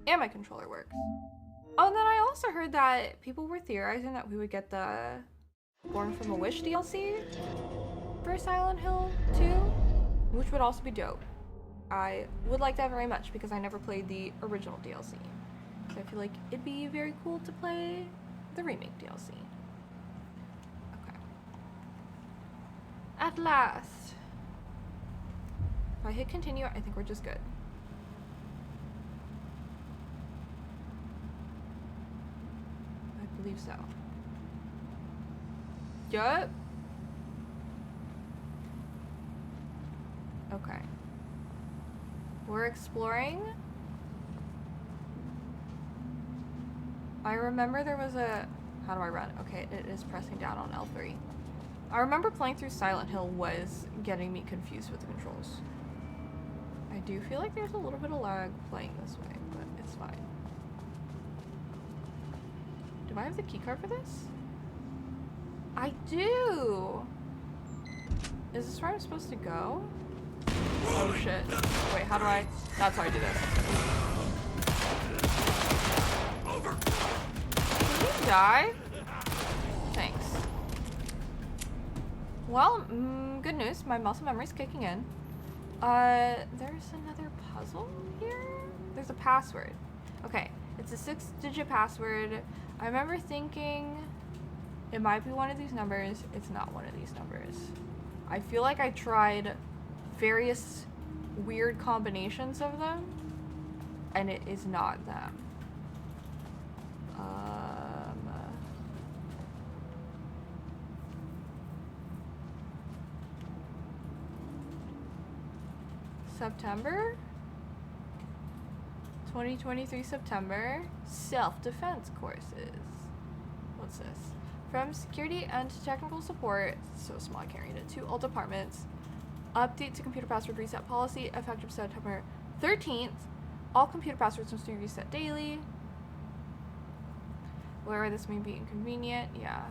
And my controller works. Oh, and then I also heard that people were theorizing that we would get the Born from a Wish DLC for Silent Hill 2, which would also be dope. I would like that very much because I never played the original DLC. So I feel like it'd be very cool to play the remake DLC. Okay. At last. If I hit continue, I think we're just good. I believe so. Yup. Okay. We're exploring. I remember there was a... How do I run? Okay, it is pressing down on L3. I remember playing through Silent Hill was getting me confused with the controls. I do feel like there's a little bit of lag playing this way, but it's fine. Do I have the keycard for this? I do! Is this where I'm supposed to go? Oh shit. Wait, how do I... That's how I do this. Can you die? Thanks. Well, good news. My muscle memory's kicking in. There's another puzzle here? There's a password. Okay, it's a 6-digit password. I remember thinking it might be one of these numbers. It's not one of these numbers. I feel like I tried various weird combinations of them, and it is not them. September? 2023 September. Self-defense courses. What's this? From security and technical support, so small I can't read it, to all departments. Update to computer password reset policy, effective September 13th. All computer passwords must be reset daily. Wherever this may be inconvenient, yeah.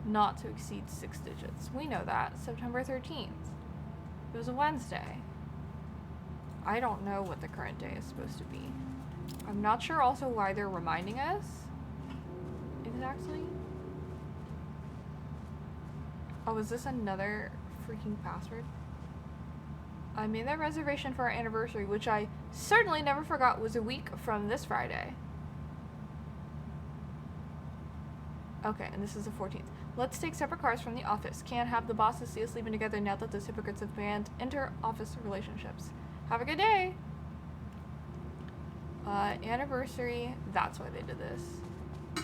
Not to exceed 6 digits. We know that. September 13th. It was a Wednesday. I don't know what the current day is supposed to be. I'm not sure also why they're reminding us exactly. Oh, is this another freaking password? I made that reservation for our anniversary, which I certainly never forgot was a week from this Friday. Okay, and this is the 14th. Let's take separate cars from the office. Can't have the bosses see us leaving together now that those hypocrites have banned inter-office relationships. Have a good day. Anniversary. That's why they did this.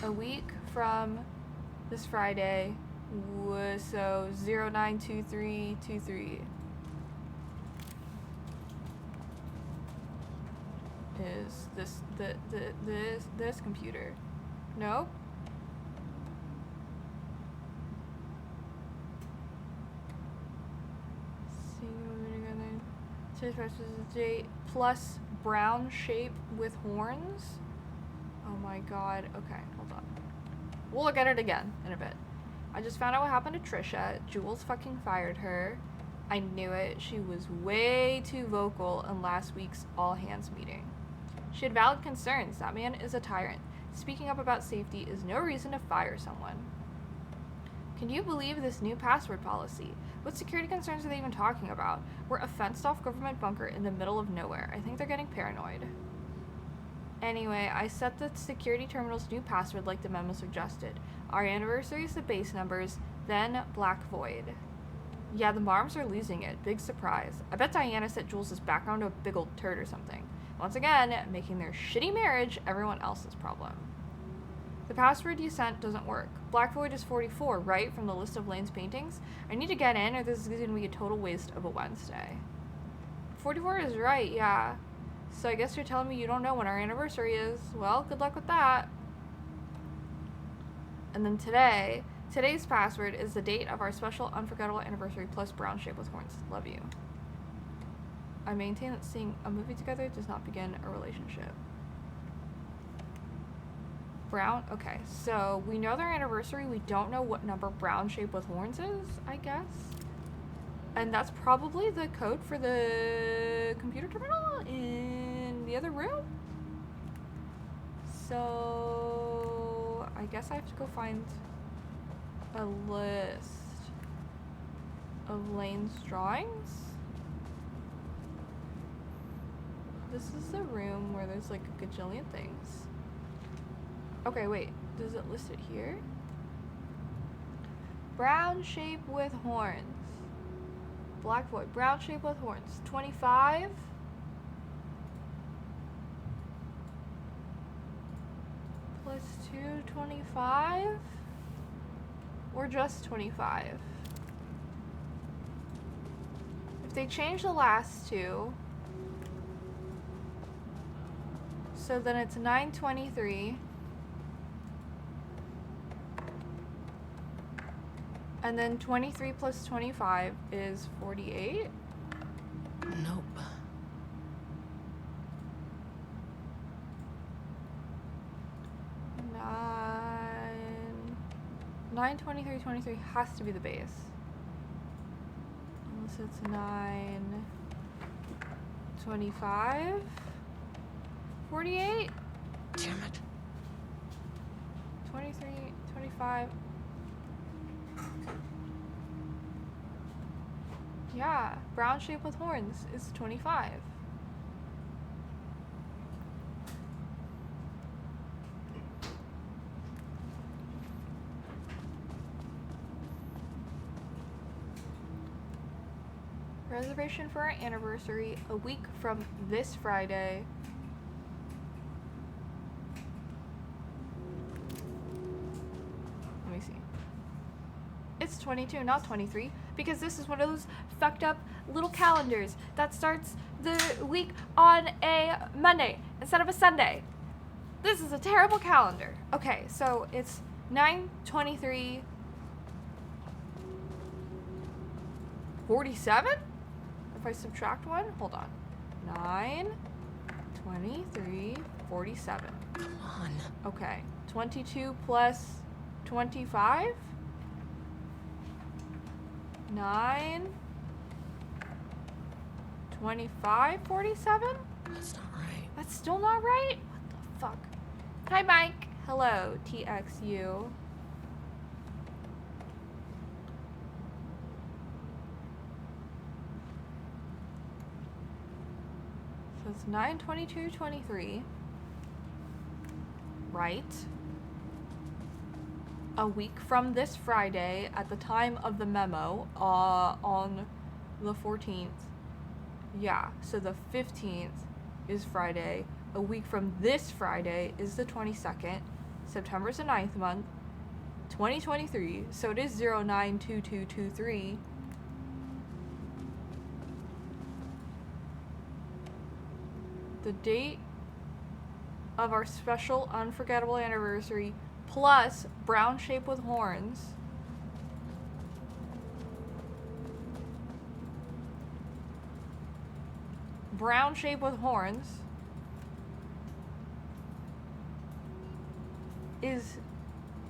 A week from this Friday was so 092323 is this computer. Nope. Date plus brown shape with horns. Oh my god. Okay, hold on. We'll look at it again in a bit. I just found out what happened to Trisha. Jules fucking fired her. I knew it. She was way too vocal in last week's all hands meeting. She had valid concerns. That man is a tyrant. Speaking up about safety is no reason to fire someone. Can you believe this new password policy? What security concerns are they even talking about? We're a fenced-off government bunker in the middle of nowhere. I think they're getting paranoid. Anyway, I set the security terminal's new password like the memo suggested. Our anniversary is the base numbers, then Black Void. Yeah, the Marms are losing it. Big surprise. I bet Diana set Jules' background to a big old turd or something. Once again, making their shitty marriage everyone else's problem. The password you sent doesn't work. Black Void is 44, right? From the list of Lane's paintings? I need to get in or this is going to be a total waste of a Wednesday. 44 is right, yeah. So I guess you're telling me you don't know when our anniversary is. Well, good luck with that. And then today's password is the date of our special unforgettable anniversary plus brown shape with horns. Love you. I maintain that seeing a movie together does not begin a relationship. Brown? Okay, so we know their anniversary. We don't know what number brown shape with horns is, I guess. And that's probably the code for the computer terminal in the other room? So I guess I have to go find a list of Lane's drawings. This is the room where there's like a gajillion things. Okay, wait. Does it list it here? Brown shape with horns. Black void. Brown shape with horns. 25. Plus 2, 25. Or just 25. If they change the last two, so then it's 923. And then 23 plus 25 is 48. Nope. 923, 23 has to be the base. Unless it's 925. 48. Damn it. 23, 25. Yeah, brown shape with horns is 25. Reservation for our anniversary a week from this Friday. Let me see. It's 22, not 23, because this is one of those fucked up little calendars that starts the week on a Monday instead of a Sunday. This is a terrible calendar. Okay, so it's 9/23 47? If I subtract one, hold on. 9/23 47. Come on. Okay, 22 plus 25? 9/25 47? That's not right. That's still not right? What the fuck? Hi, Mike. Hello, TXU. So it's 9/22/23. Right. A week from this Friday at the time of the memo, on the 14th. Yeah, so the 15th is Friday. A week from this Friday is the 22nd. September's the 9th month. 2023, so it is 09/22/23. The date of our special unforgettable anniversary plus brown shape with horns. Brown shape with horns is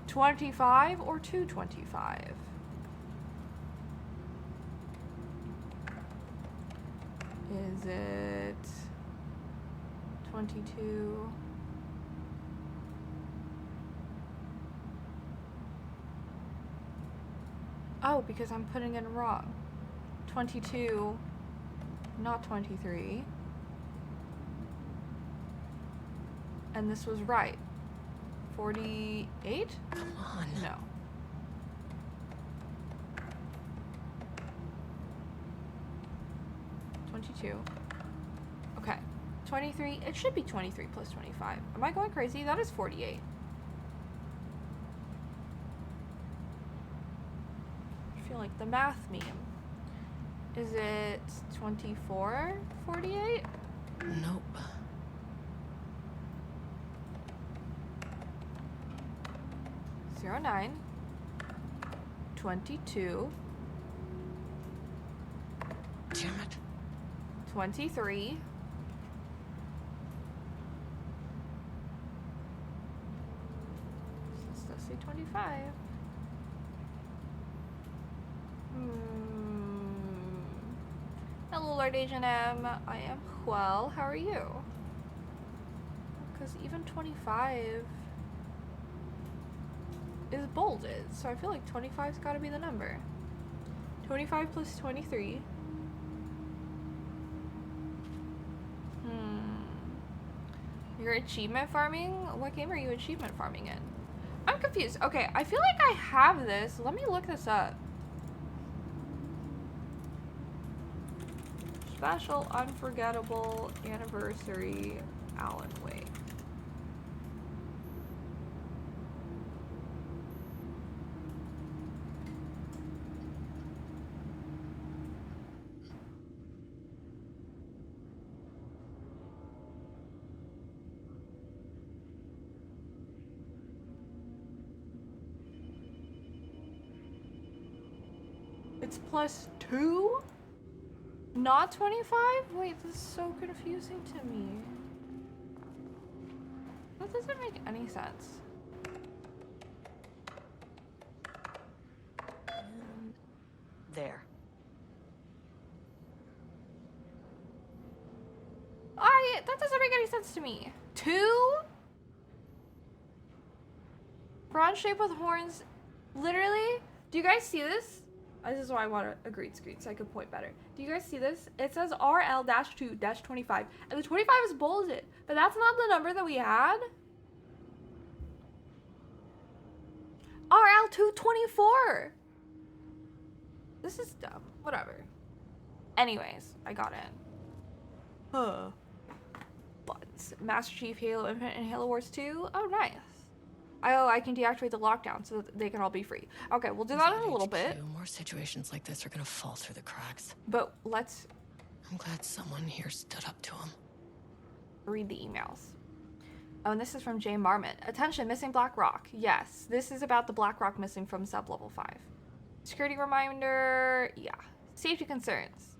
25 or 225? Is it 22? Oh, because I'm putting it wrong. 22, not 23. And this was right. 48? Come on. No. $22. Okay. 23. It should be 23 plus 25. Am I going crazy? That is 48. I feel like the math meme. Is it 24, 48? Nope. 09, 22, Damn it. 23, this does say 25. Hello, Lord Asian M. I am well. How are you? Because because even 25 is bolded, so I feel like 25's got to be the number. 25 plus 23. You're achievement farming? What game are you achievement farming in? I'm confused. Okay, I feel like I have this. Let me look this up. Special Unforgettable Anniversary Alan Wake. It's +2? Not 25? Wait, this is so confusing to me. That doesn't make any sense. There. That doesn't make any sense to me. 2? Bronze shape with horns. Literally? Do you guys see this? This is why I want a green screen so I can point better. Do you guys see this? It says RL-2-25, and the 25 is bolded, but that's not the number that we had. RL-224. This is dumb. Whatever. Anyways, I got in. Buttons. Master Chief, Halo Infinite, and Halo Wars 2. Oh, nice. Oh, I can deactivate the lockdown so that they can all be free. Okay, we'll do that in a little bit. More situations like this are gonna fall through the cracks. But let's... I'm glad someone here stood up to him. Read the emails. Oh, and this is from Jay Marmot. Attention, missing Black Rock. Yes, this is about the Black Rock missing from sub-level 5. Security reminder, yeah. Safety concerns.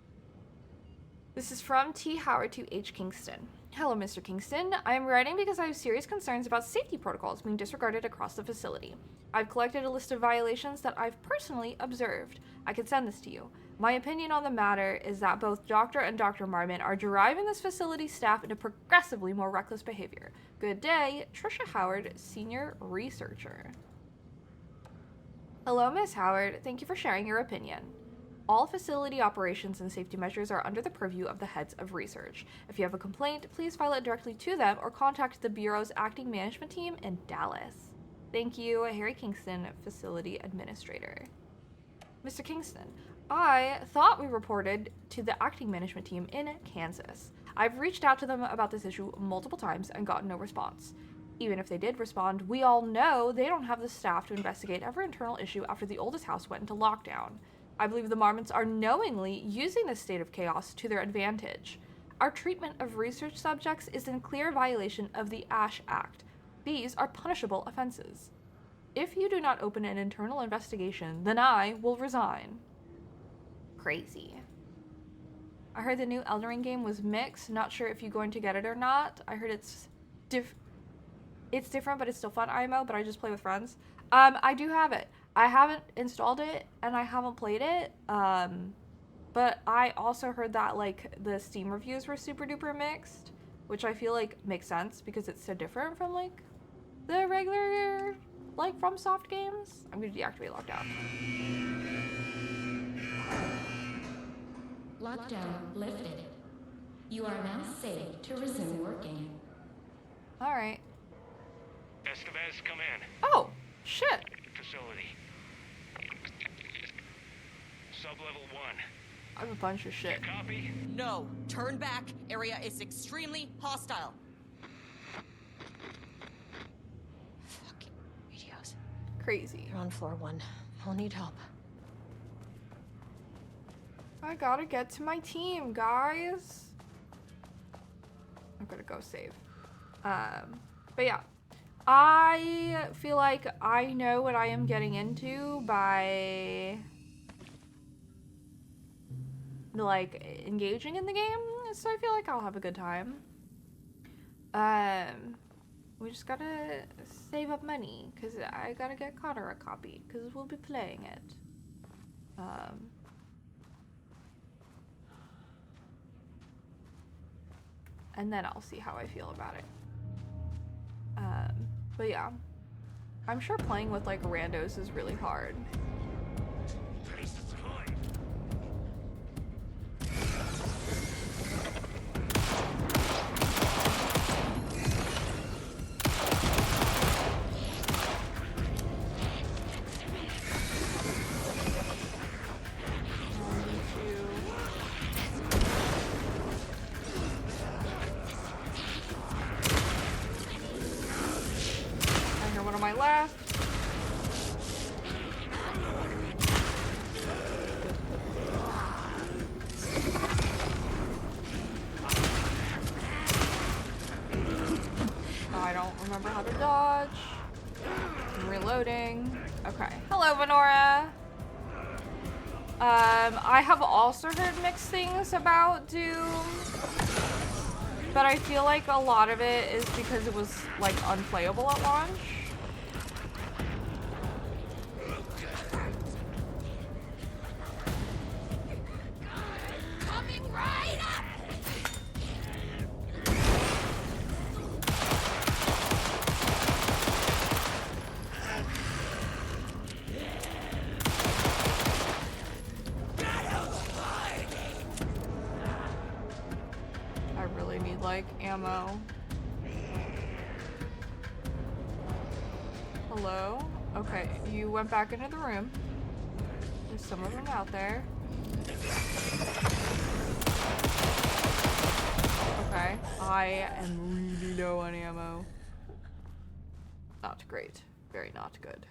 This is from T. Howard to H. Kingston. Hello, Mr. Kingston. I am writing because I have serious concerns about safety protocols being disregarded across the facility. I've collected a list of violations that I've personally observed. I can send this to you. My opinion on the matter is that both Dr. and Dr. Marmon are driving this facility's staff into progressively more reckless behavior. Good day, Trisha Howard, Senior Researcher. Hello, Miss Howard. Thank you for sharing your opinion. All facility operations and safety measures are under the purview of the heads of research. If you have a complaint, please file it directly to them or contact the Bureau's acting management team in Dallas. Thank you, Harry Kingston, Facility Administrator. Mr. Kingston, I thought we reported to the acting management team in Kansas. I've reached out to them about this issue multiple times and gotten no response. Even if they did respond, we all know they don't have the staff to investigate every internal issue after the oldest house went into lockdown. I believe the Marmons are knowingly using this state of chaos to their advantage. Our treatment of research subjects is in clear violation of the ASH Act. These are punishable offenses. If you do not open an internal investigation, then I will resign. Crazy. I heard the new Elden Ring game was mixed. Not sure if you're going to get it or not. I heard it's different, but it's still fun IMO, but I just play with friends. I do have it. I haven't installed it and I haven't played it. But I also heard that like the Steam reviews were super duper mixed, which I feel like makes sense because it's so different from like the regular like FromSoft games. I'm gonna deactivate lockdown. Lockdown lifted. You are now safe to resume working. All right. Estevez, come in. Oh, shit. Facility. Sub-level 1. I have a bunch of shit. Copy? No. Turn back. Area is extremely hostile. Fucking radios. Crazy. You're on floor 1. I'll need help. I gotta get to my team, guys. I'm gonna go save. But yeah. I feel like I know what I am getting into by like engaging in the game, so I feel like I'll have a good time. We just gotta save up money because I gotta get Connor a copy because we'll be playing it. And then I'll see how I feel about it. But yeah, I'm sure playing with like randos is really hard. My left. Oh, I don't remember how to dodge. I'm reloading. Okay. Hello, Venora. I have also heard mixed things about Doom, but I feel like a lot of it is because it was like unplayable at launch. Ammo. Hello? Okay, you went back into the room. There's some of them out there. Okay, I am really low on ammo. Not great. Very not good.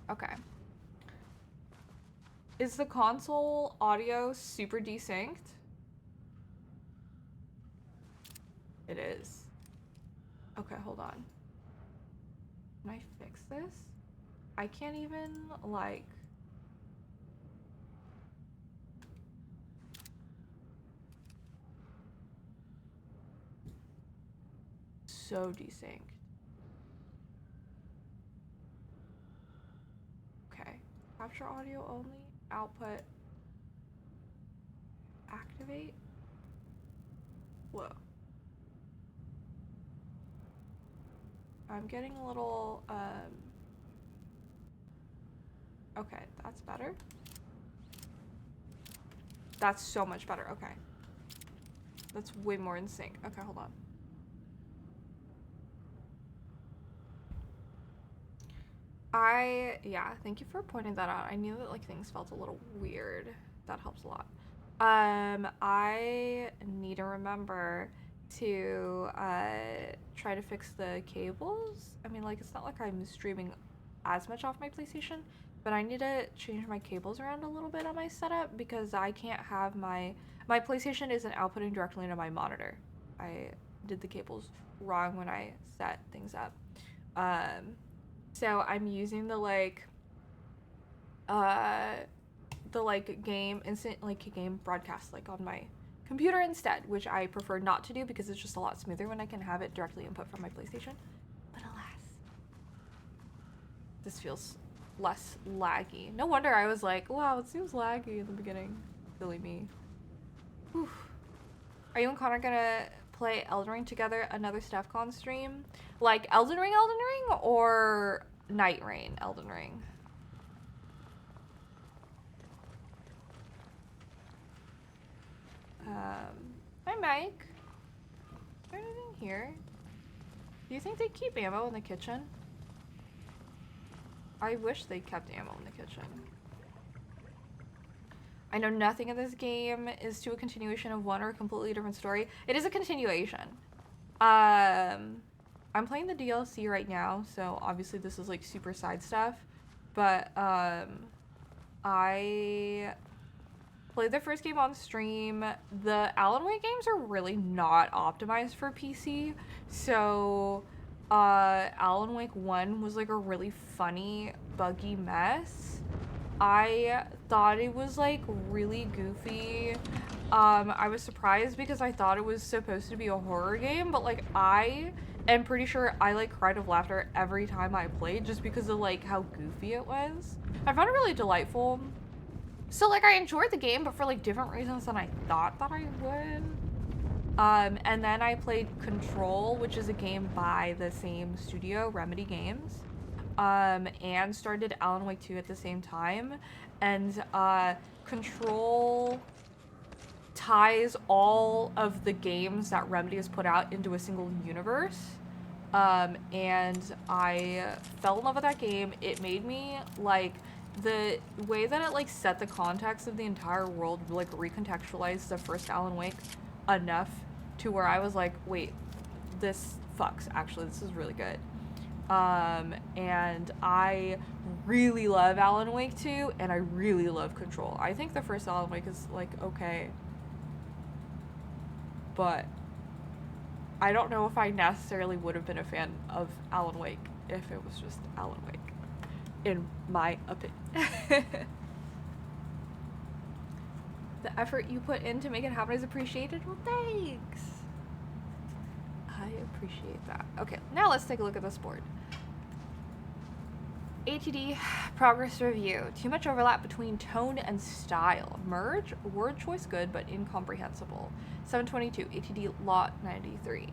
Okay. Is the console audio super desynced? It is. Okay, hold on. Can I fix this? I can't even, like... So desynced. Okay. Capture audio only. Output. Activate. Whoa. I'm getting a little, okay, that's better. That's so much better, okay. That's way more in sync. Okay, hold on. Yeah, thank you for pointing that out. I knew that, like, things felt a little weird. That helps a lot. I need to remember to try to fix the cables. I mean, like, it's not like I'm streaming as much off my PlayStation, but I need to change my cables around a little bit on my setup because I can't have my PlayStation isn't outputting directly into my monitor. I did the cables wrong when I set things up. So I'm using the game instant game broadcast on my computer instead, which I prefer not to do because it's just a lot smoother when I can have it directly input from my PlayStation. But alas, this feels less laggy. No wonder I was like, wow, it seems laggy in the beginning. Silly me. Whew. Are you and Connor gonna play Elden Ring together, another StephCon stream? Like Elden Ring, or Night Rain Elden Ring? Hi Mike. Is there anything here? Do you think they keep ammo in the kitchen? I wish they kept ammo in the kitchen. I know nothing in this game is to a continuation of one or a completely different story. It is a continuation. I'm playing the DLC right now, so obviously this is like super side stuff. But I played the first game on stream. The Alan Wake games are really not optimized for PC. So Alan Wake 1 was like a really funny, buggy mess. I thought it was like really goofy. I was surprised because I thought it was supposed to be a horror game, but like I am pretty sure I like cried of laughter every time I played just because of like how goofy it was. I found it really delightful. So like I enjoyed the game, but for like different reasons than I thought that I would. And then I played Control, which is a game by the same studio, Remedy Games. And started Alan Wake 2 at the same time. And Control ties all of the games that Remedy has put out into a single universe. And I fell in love with that game. It made me, like, the way that it, like, set the context of the entire world, like, recontextualized the first Alan Wake enough to where I was like, wait, this fucks, actually, this is really good. And I really love Alan Wake 2, and I really love Control. I think the first Alan Wake is, like, okay. But I don't know if I necessarily would have been a fan of Alan Wake if it was just Alan Wake, in my opinion. The effort you put in to make it happen is appreciated. Well, thanks. I appreciate that. Okay, now let's take a look at this board. ATD progress review. Too much overlap between tone and style. Merge. Word choice good, but incomprehensible. 722. ATD lot 93.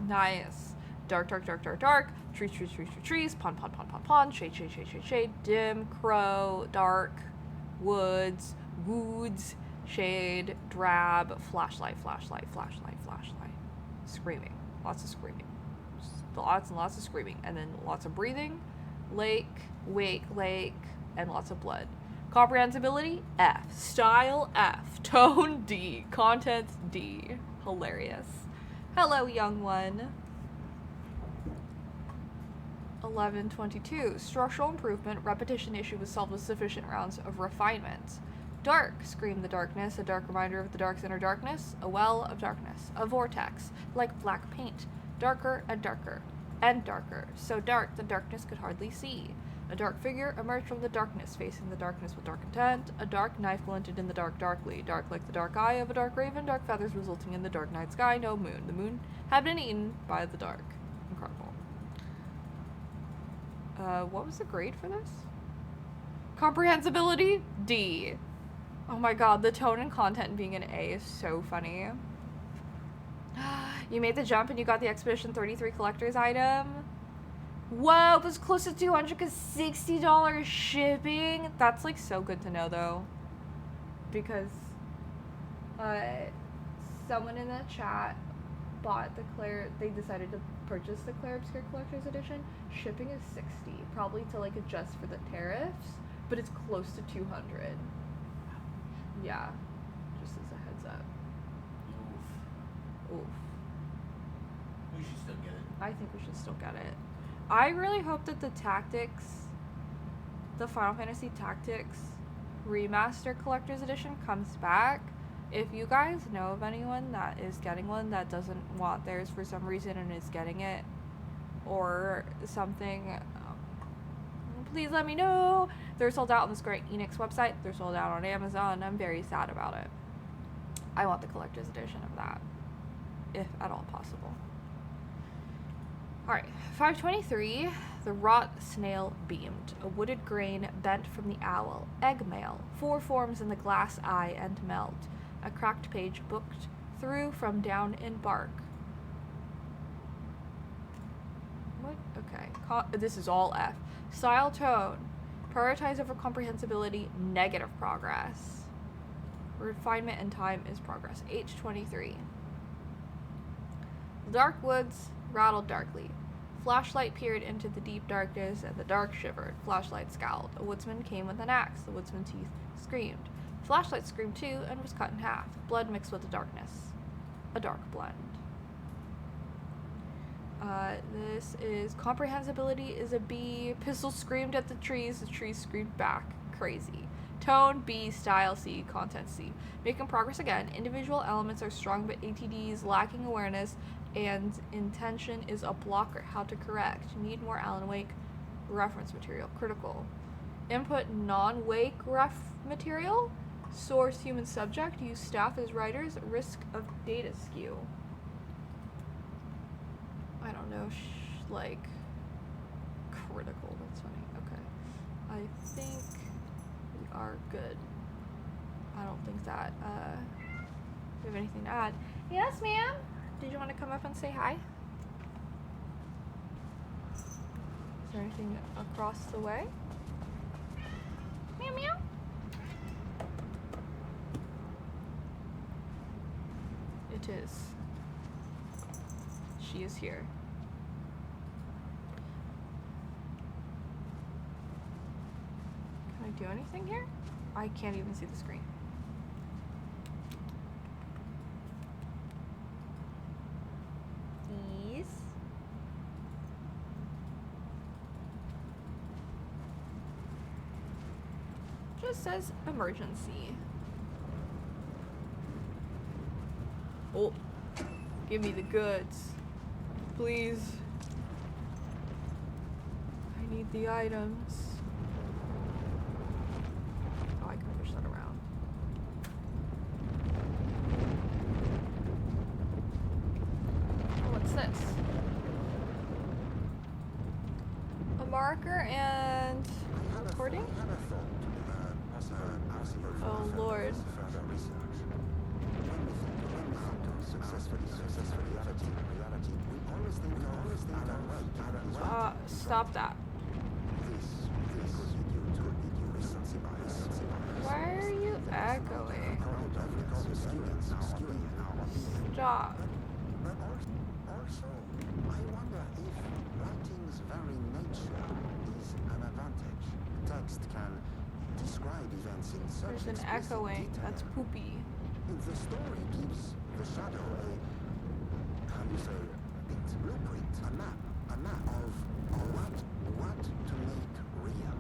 Nice. Dark, dark, dark, dark, dark. Trees, trees, trees, trees, trees. Pond, pond, pond, pond, pond. Shade, shade, shade, shade, shade. Dim, crow, dark, woods, woods, shade, drab, flashlight, flashlight, flashlight, flashlight. Screaming. Lots of screaming. Lots and lots of screaming. And then lots of breathing. Lake, wake, lake, and lots of blood. Comprehensibility, F. Style, F. Tone, D. Content, D. Hilarious. Hello, young one. 1122. Structural improvement. Repetition issue was solved with sufficient rounds of refinement. Dark. Scream the darkness. A dark reminder of the dark's inner darkness. A well of darkness. A vortex. Like black paint. Darker and darker. And darker. So dark the darkness could hardly see. A dark figure emerged from the darkness, facing the darkness with dark intent. A dark knife glinted in the dark darkly. Dark like the dark eye of a dark raven. Dark feathers resulting in the dark night sky. No moon. The moon had been eaten by the dark. Incredible. What was the grade for this? Comprehensibility? D. Oh my god, the tone and content being an A is so funny. You made the jump and you got the Expedition 33 collector's item. Whoa, it was close to 200 because $60 shipping. That's like so good to know though. Because someone in the chat bought the Claire, they decided to purchase the Claire Obscure Collector's Edition. Shipping is $60, probably to like adjust for the tariffs, but it's close to 200. Yeah, just as a heads up. Oof. We should still get it. I think we should still get it. I really hope that the Final Fantasy Tactics Remaster Collector's Edition comes back. If you guys know of anyone that is getting one that doesn't want theirs for some reason and is getting it, or something, please let me know. They're sold out on the Square Enix website. They're sold out on Amazon. I'm very sad about it. I want the collector's edition of that, if at all possible. Alright, 523. The wrought snail beamed. A wooded grain bent from the owl. Egg mail. 4 forms in the glass eye and melt. A cracked page booked through from down in bark. What? Okay. This is all F. Style tone. Prioritize over comprehensibility. Negative progress. Refinement and time is progress. H23. The dark woods rattled darkly. Flashlight peered into the deep darkness, and the dark shivered. Flashlight scowled. A woodsman came with an axe. The woodsman's teeth screamed. Flashlight screamed too and was cut in half. Blood mixed with the darkness. A dark blend. This is comprehensibility is a B. Pistol screamed at the trees screamed back. Crazy. Tone B, style C, content C. Making progress again. Individual elements are strong, but ATD's lacking awareness and intention is a blocker. How to correct. Need more Alan Wake reference material. Critical. Input non-Wake ref material. Source human subject. Use staff as writers. Risk of data skew. I don't know, like, critical, that's funny. Okay. I think we are good. I don't think that, we have anything to add. Yes, ma'am. Did you want to come up and say hi? Is there anything across the way? Meow meow. It is. She is here. Can I do anything here? I can't even see the screen. Please. Just says emergency. Oh, give me the goods. Please. I need the items. Oh, I can push that around. Oh, what's this? A marker and recording? Oh, Lord. Stop that. Why are you echoing? Stop. Also, I wonder if writing's very nature is an advantage. Text can describe events in such There's an explicit echoing. detail. That's poopy. The story gives the shadow a, how do you say, its blueprint, a map of what to make real.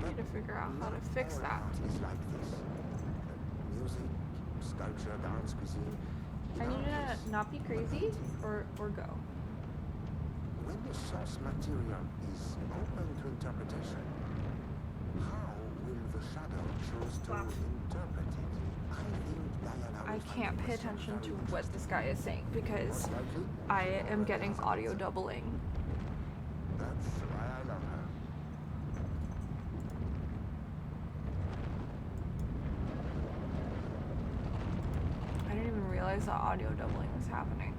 I need to figure out how to fix All that. art is like this. Music, sculpture, dance, cuisine. I In need our case, to not be crazy or go. when the source material is open to interpretation, how will the shadow choose to interpret it? I think Diana will I find can't the pay question attention to very what this guy is saying because Most likely, I she am already getting has an audio answer. doubling. That's why I love her. I didn't even realize that audio doubling was happening.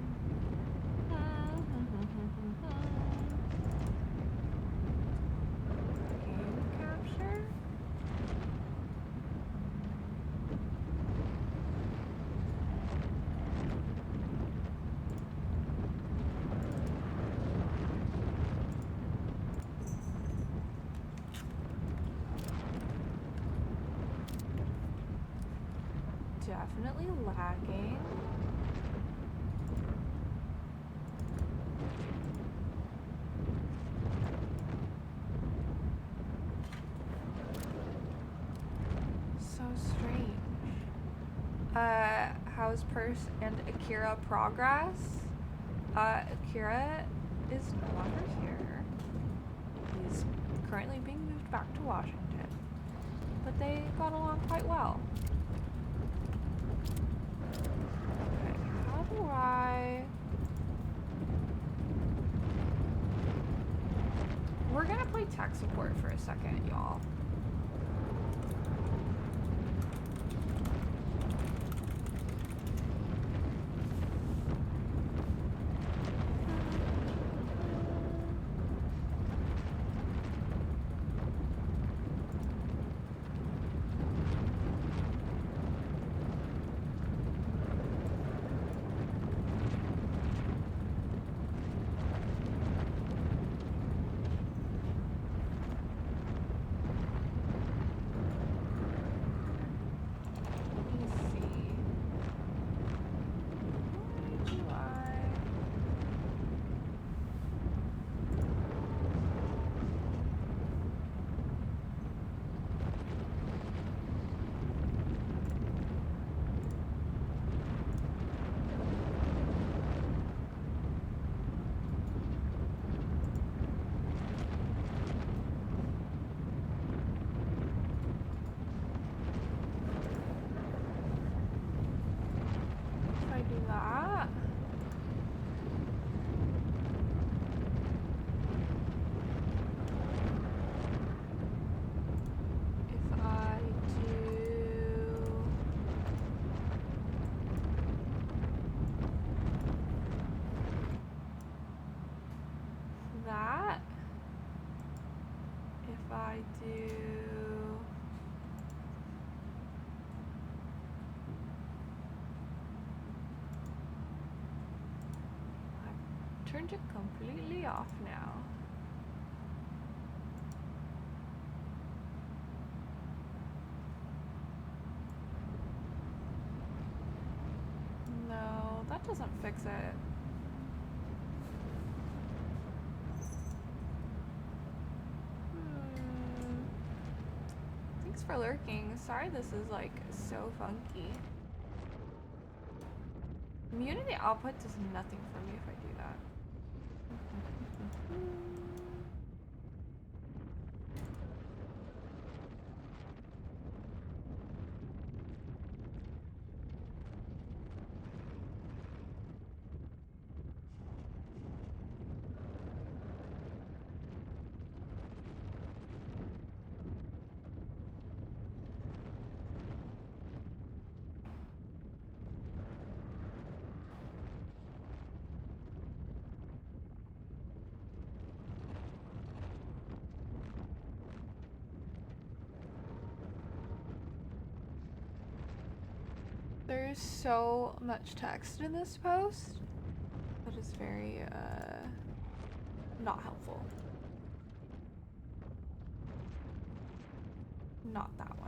Game capture? Definitely lagging. So strange. How's Purse and Akira progress? Akira is no longer here. He's currently being moved back to Washington. But they got along quite well. Okay, how do I... We're gonna play tech support for a second, y'all. turned it completely off now. No, that doesn't fix it. Thanks for lurking. Sorry this is like so funky. Muting the output does nothing for me if I do that. There's so much text in this post that is very, not helpful. Not that one.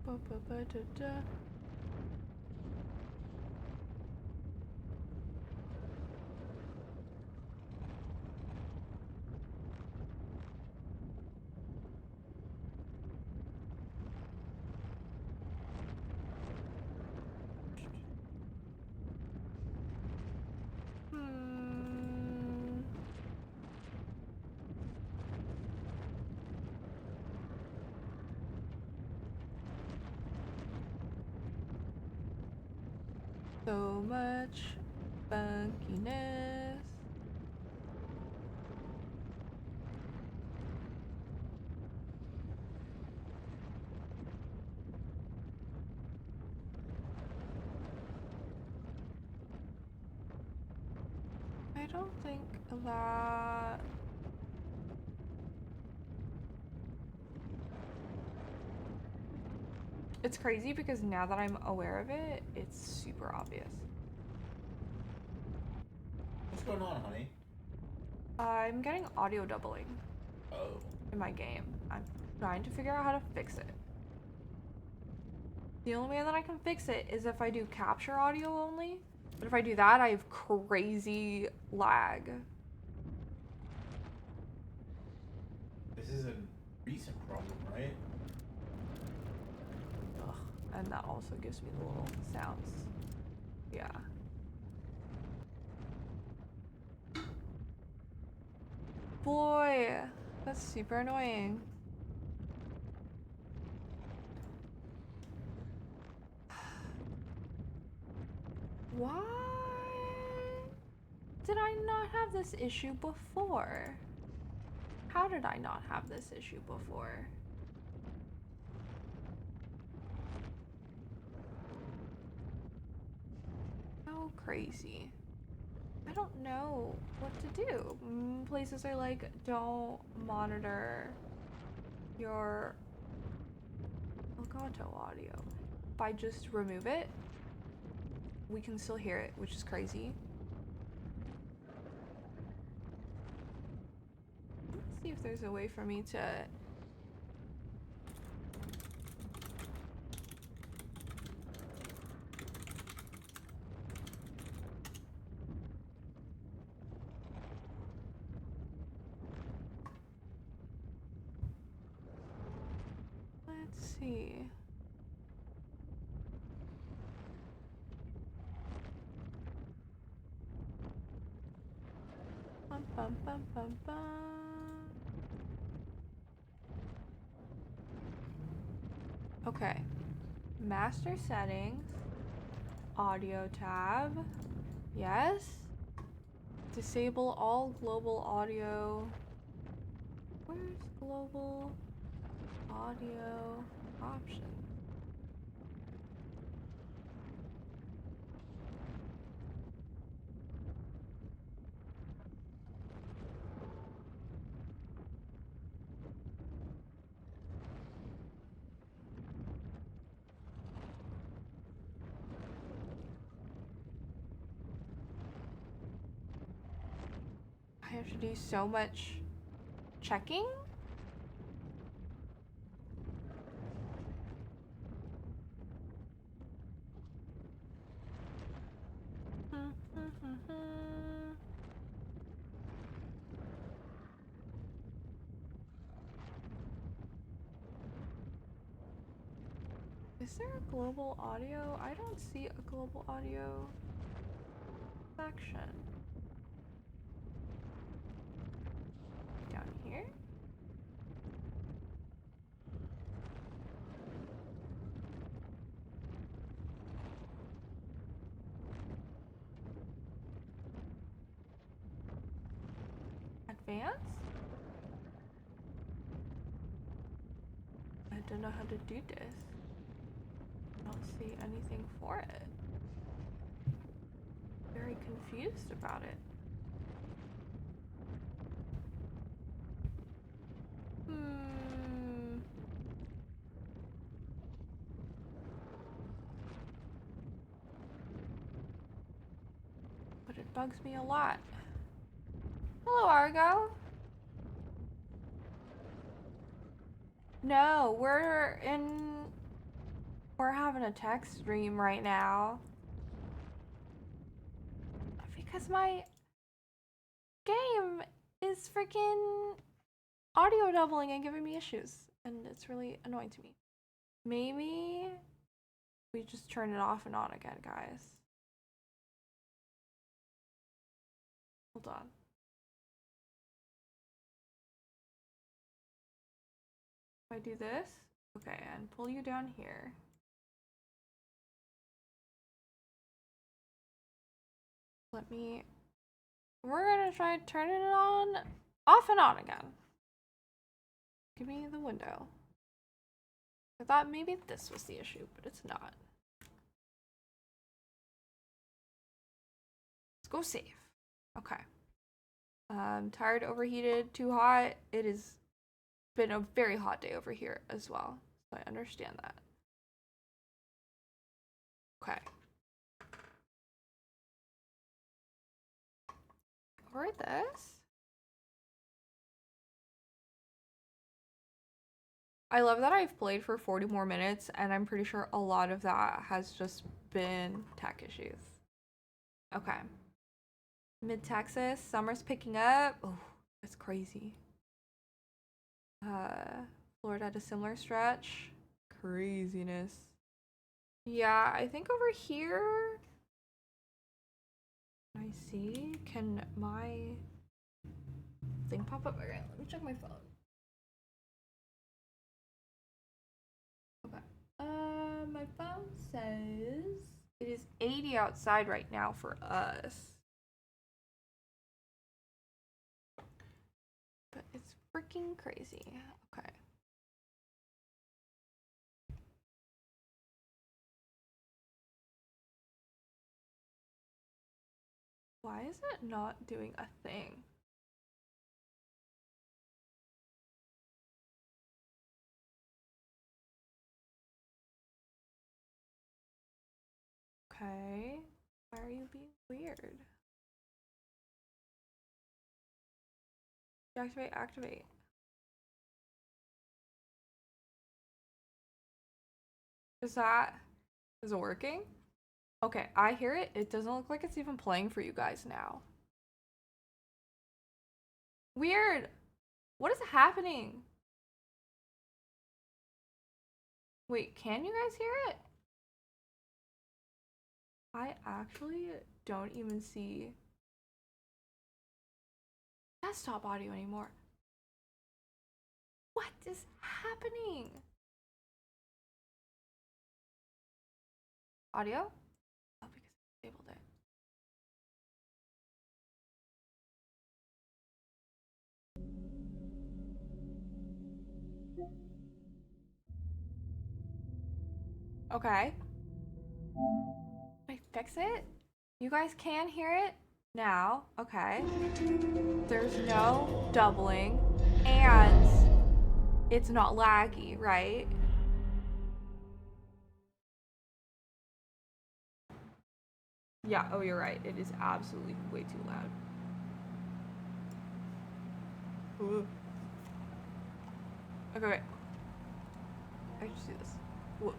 Ba-ba-ba-da-da. So much funkiness. I don't think that... It's crazy because now that I'm aware of it, it's super obvious. What's going on, honey? I'm getting audio doubling Oh. in my game. I'm trying to figure out how to fix it. The only way that I can fix it is if I do capture audio only. But if I do that, I have crazy lag. This is a recent problem, right? Ugh. And that also gives me the little sounds. Yeah. Boy, that's super annoying. Why did I not have this issue before? How did I not have this issue before? So crazy. I don't know what to do. Places are like, don't monitor your Elgato audio. If I just remove it, we can still hear it, which is crazy. Let's see if there's a way for me to... Let's see. Bum, bum, bum, bum, bum. Okay. Master settings. Audio tab. Yes. Disable all global audio. Where's global audio options? I have to do so much checking? Is there a global audio? I don't see a global audio section. Down here? Advanced? I don't know how to do this. I don't see anything for it. Very confused about it. But it bugs me a lot. Hello, Argo. No, we're having a tech stream right now. Because my game is freaking audio doubling and giving me issues. And it's really annoying to me. Maybe we just turn it off and on again, guys. Hold on. If I do this, okay, and pull you down here. We're gonna try turning it on, off and on again. Give me the window. I thought maybe this was the issue, but it's not. Let's go save. Okay. Tired, overheated, too hot. It has been a very hot day over here as well, so I understand that. Okay. Over this. I love that I've played for 40 more minutes, and I'm pretty sure a lot of that has just been tech issues. Okay. Mid-Texas, summer's picking up. Oh, that's crazy. Florida had a similar stretch. Craziness. Yeah, I think over here... I see. Can my thing pop up? Okay, let me check my phone. Okay. My phone says it is 80 outside right now for us. But it's freaking crazy. Okay. Why is it not doing a thing? Okay. Why are you being weird? Deactivate, activate. Is it working? Okay, I hear it. It doesn't look like it's even playing for you guys now. Weird. What is happening? Wait, can you guys hear it? I actually don't even see desktop audio anymore. What is happening? Audio? Oh, because I disabled it. Okay. Did I fix it? You guys can hear it now. Okay. There's no doubling. And it's not laggy, right? Yeah, oh, you're right. It is absolutely way too loud. Ooh. Okay, wait. I should do this. Whoa.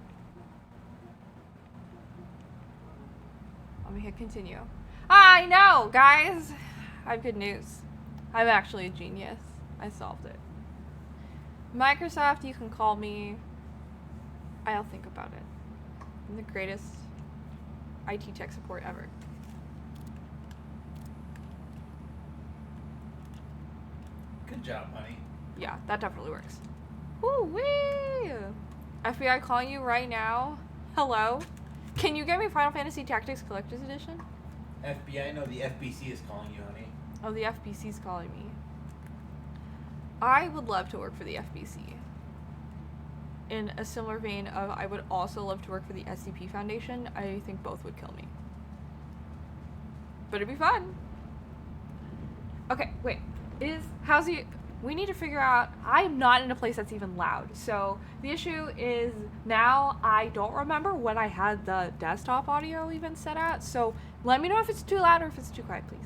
Let me hit continue. I know, guys! I have good news. I'm actually a genius. I solved it. Microsoft, you can call me. I'll think about it. I'm the greatest IT tech support ever. Good job, honey. Yeah, that definitely works. Woo-wee! FBI calling you right now. Hello? Can you get me Final Fantasy Tactics Collector's Edition? FBI, no, the FBC is calling you, honey. Oh, the FBC's calling me. I would love to work for the FBC. In a similar vein of, I would also love to work for the SCP Foundation. I think both would kill me. But it'd be fun. Okay, wait. We need to figure out, I'm not in a place that's even loud. So the issue is now I don't remember what I had the desktop audio even set at. So let me know if it's too loud or if it's too quiet, please.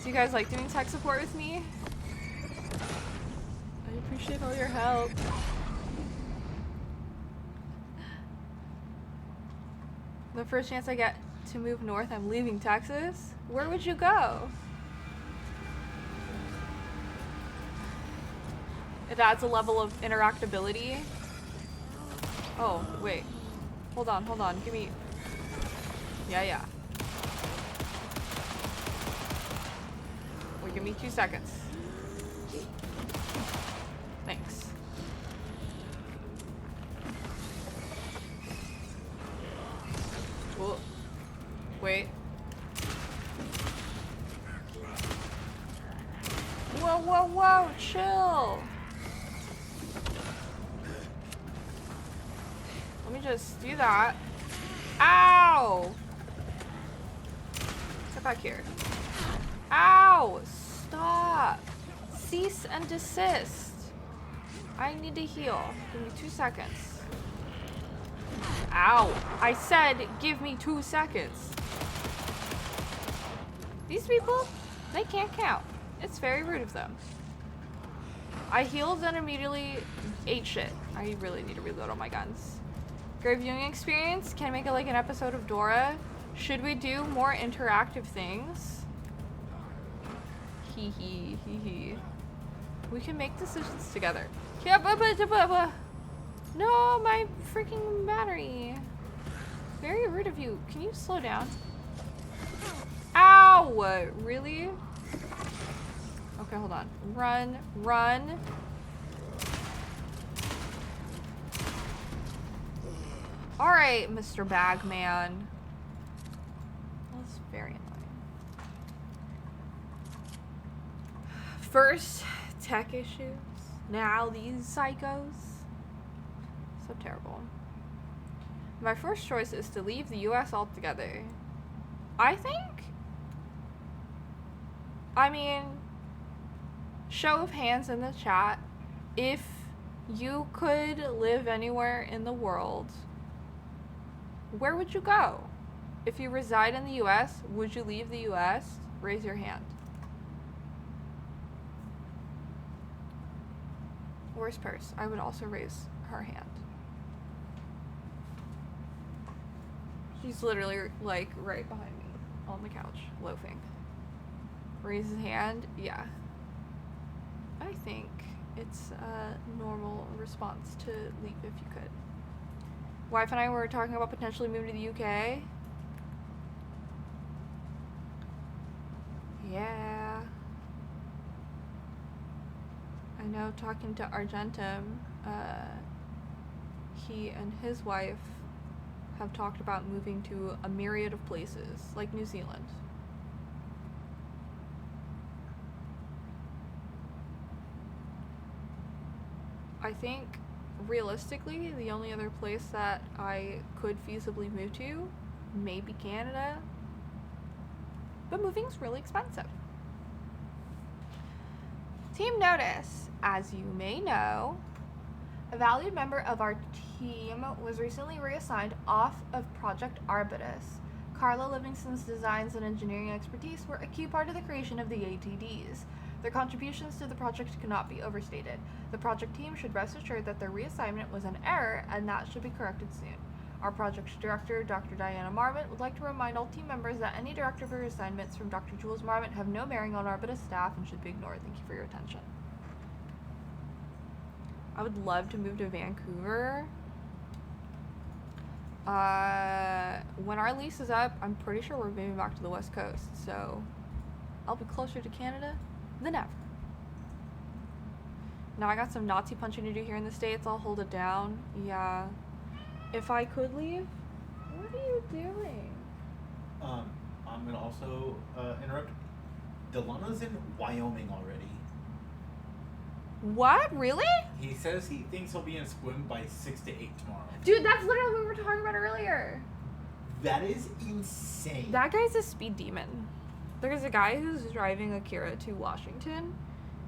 So you guys like doing tech support with me? I appreciate all your help. The first chance I get to move north, I'm leaving Texas. Where would you go? It adds a level of interactability. Oh, wait. Hold on. Give me... Yeah. Wait, give me 2 seconds. Thanks. Whoa. Wait. Whoa, chill. Let me just do that. Ow! Get back here. Ow! Stop! Cease and desist. I need to heal. Give me 2 seconds. Ow! I said give me 2 seconds. These people, they can't count. It's very rude of them. I healed and immediately ate shit. I really need to reload all my guns. Great viewing experience. Can I make it like an episode of Dora? Should we do more interactive things? Hee. We can make decisions together. No, my freaking battery. Very rude of you. Can you slow down? Ow! Really? Okay, hold on. Run. Alright, Mr. Bagman. That's very annoying. First, tech issues. Now these psychos. So terrible. My first choice is to leave the US altogether. I mean, show of hands in the chat. If you could live anywhere in the world, where would you go? If you reside in the US, would you leave the US? Raise your hand. Where's Purse? I would also raise her hand. She's literally like right behind me on the couch, loafing. Raise his hand? Yeah. I think it's a normal response to leave if you could. Wife and I were talking about potentially moving to the UK. Yeah. I know talking to Argentum, he and his wife have talked about moving to a myriad of places, like New Zealand. I think realistically, the only other place that I could feasibly move to, maybe Canada. But moving's really expensive. Team notice. As you may know, a valued member of our team was recently reassigned off of Project Arbutus. Carla Livingston's designs and engineering expertise were a key part of the creation of the ATDs. Their contributions to the project cannot be overstated. The project team should rest assured that their reassignment was an error and that should be corrected soon. Our project director, Dr. Diana Marmot, would like to remind all team members that any directive or assignments from Dr. Jules Marmot have no bearing on Arbutus staff and should be ignored. Thank you for your attention. I would love to move to Vancouver. When our lease is up, I'm pretty sure we're moving back to the West Coast, so I'll be closer to Canada than ever. Now I got some Nazi punching to do here in the States. I'll hold it down. Yeah. If I could leave, what are you doing? I'm gonna also interrupt. Delano's in Wyoming already. What? Really? He says he thinks he'll be in Sequim by 6 to 8 tomorrow. Dude, that's literally what we were talking about earlier. That is insane. That guy's a speed demon. There's a guy who's driving Akira to Washington.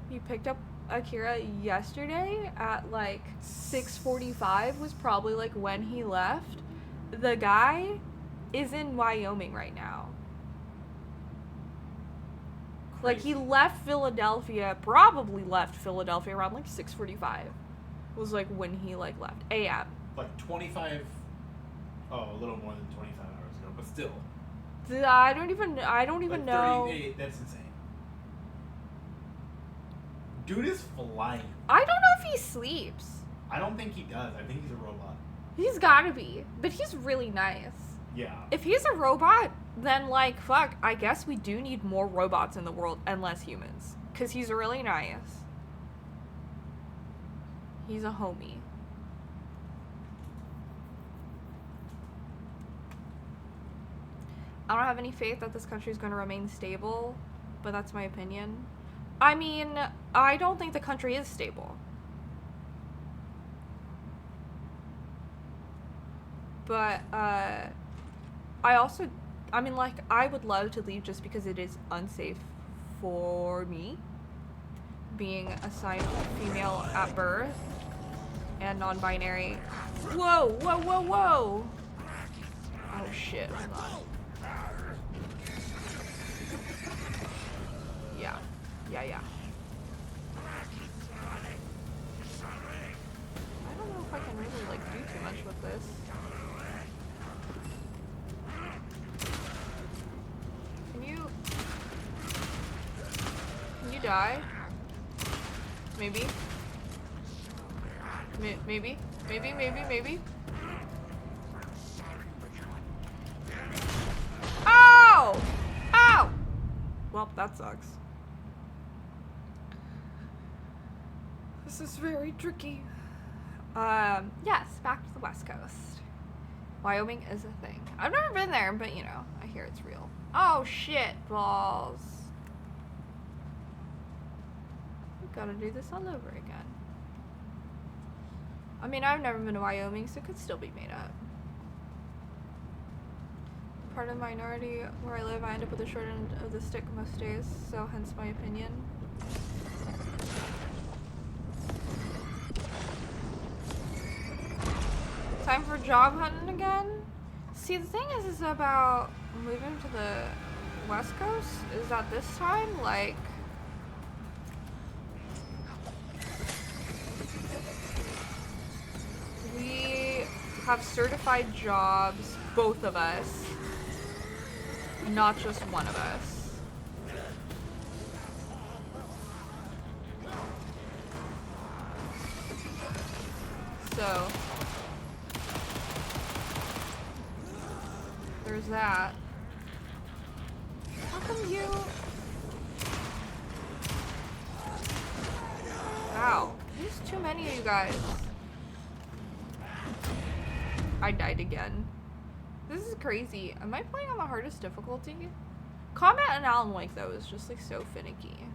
He picked up Akira yesterday at like 6:45 was probably like when he left. The guy is in Wyoming right now. Like he left Philadelphia, probably left Philadelphia around like 6:45. Was like when he like left AM. Like 25, a little more than 25 hours ago, but still. I don't even Like know. 38, that's insane. Dude is flying. I don't know if he sleeps. I don't think he does. I think he's a robot. He's gotta be, but he's really nice. Yeah. If he's a robot, then like fuck, I guess we do need more robots in the world and less humans, cause he's really nice. He's a homie. I don't have any faith that this country is going to remain stable, but that's my opinion. I mean, I don't think the country is stable. But, I would love to leave just because it is unsafe for me, being assigned female at birth and non-binary. Whoa, whoa, whoa, whoa! Oh shit, hold on. Yeah. I don't know if I can really, like, do too much with this. Can you die? Maybe? Maybe? Ow! Ow! Well, that sucks. This is very tricky. Yes, back to the West Coast. Wyoming is a thing. I've never been there, but you know, I hear it's real. Oh shit, balls. We've gotta do this all over again. I mean, I've never been to Wyoming, so it could still be made up. Part of the minority where I live, I end up with the short end of the stick most days, so hence my opinion. Time for job hunting again? See, the thing is about moving to the West Coast is that this time, like, we have certified jobs, both of us, not just one of us. So there's that. How come you... Wow. There's too many of you guys. I died again. This is crazy. Am I playing on the hardest difficulty? Combat in Alan Wake, though, is just, like, so finicky.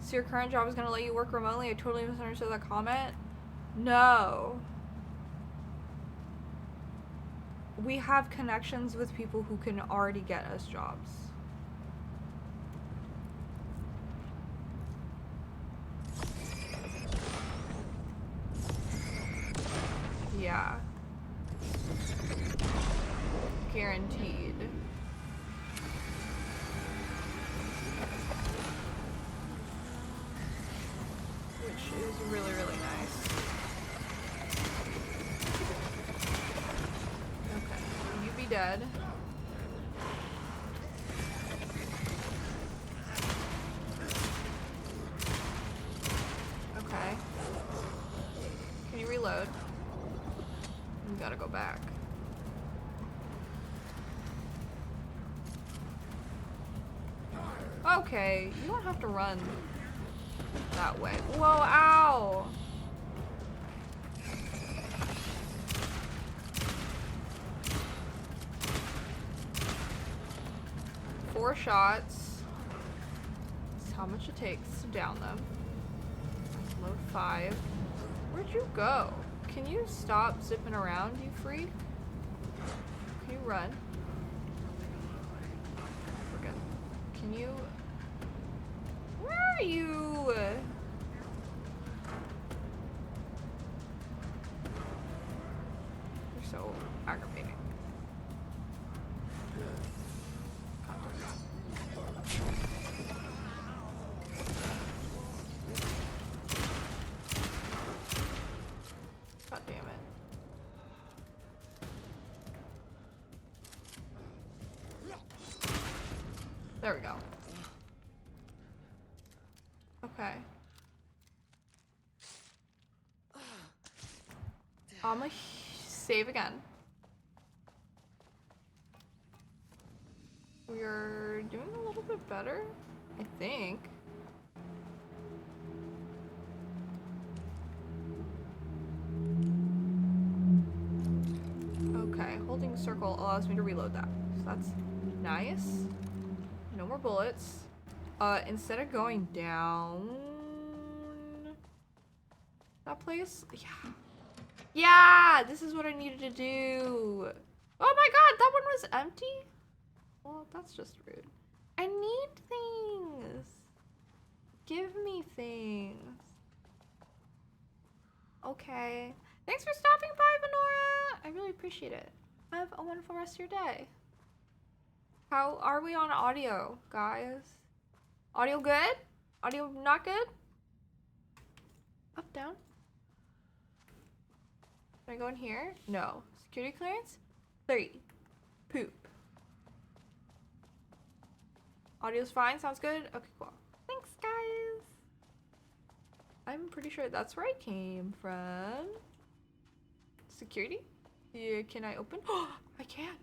So your current job is gonna let you work remotely? I totally misunderstood that comment. No. We have connections with people who can already get us jobs. Yeah. Guaranteed. Which is really, really nice. Okay, you be dead. Okay. Can you reload? You gotta go back. Okay, you don't have to run that way. Whoa, ow! Four shots. That's how much it takes to down them. Load 5. Where'd you go? Can you stop zipping around, you freak? Can you run? Forget. Can you... Where are you? You're so aggravating. God damn it. There we go. Okay. I'ma save again. We're doing a little bit better, I think. Okay, holding circle allows me to reload that. So that's nice. No more bullets. Instead of going down that place, yeah. Yeah, this is what I needed to do. Oh my god, that one was empty? Well, that's just rude. I need things. Give me things. Okay. Thanks for stopping by, Venora. I really appreciate it. Have a wonderful rest of your day. How are we on audio, guys? Audio good? Audio not good? Up, down? Can I go in here? No. Security clearance? 3. Poop. Audio's fine? Sounds good? Okay, cool. Thanks, guys. I'm pretty sure that's where I came from. Security? Yeah, can I open? Oh, I can.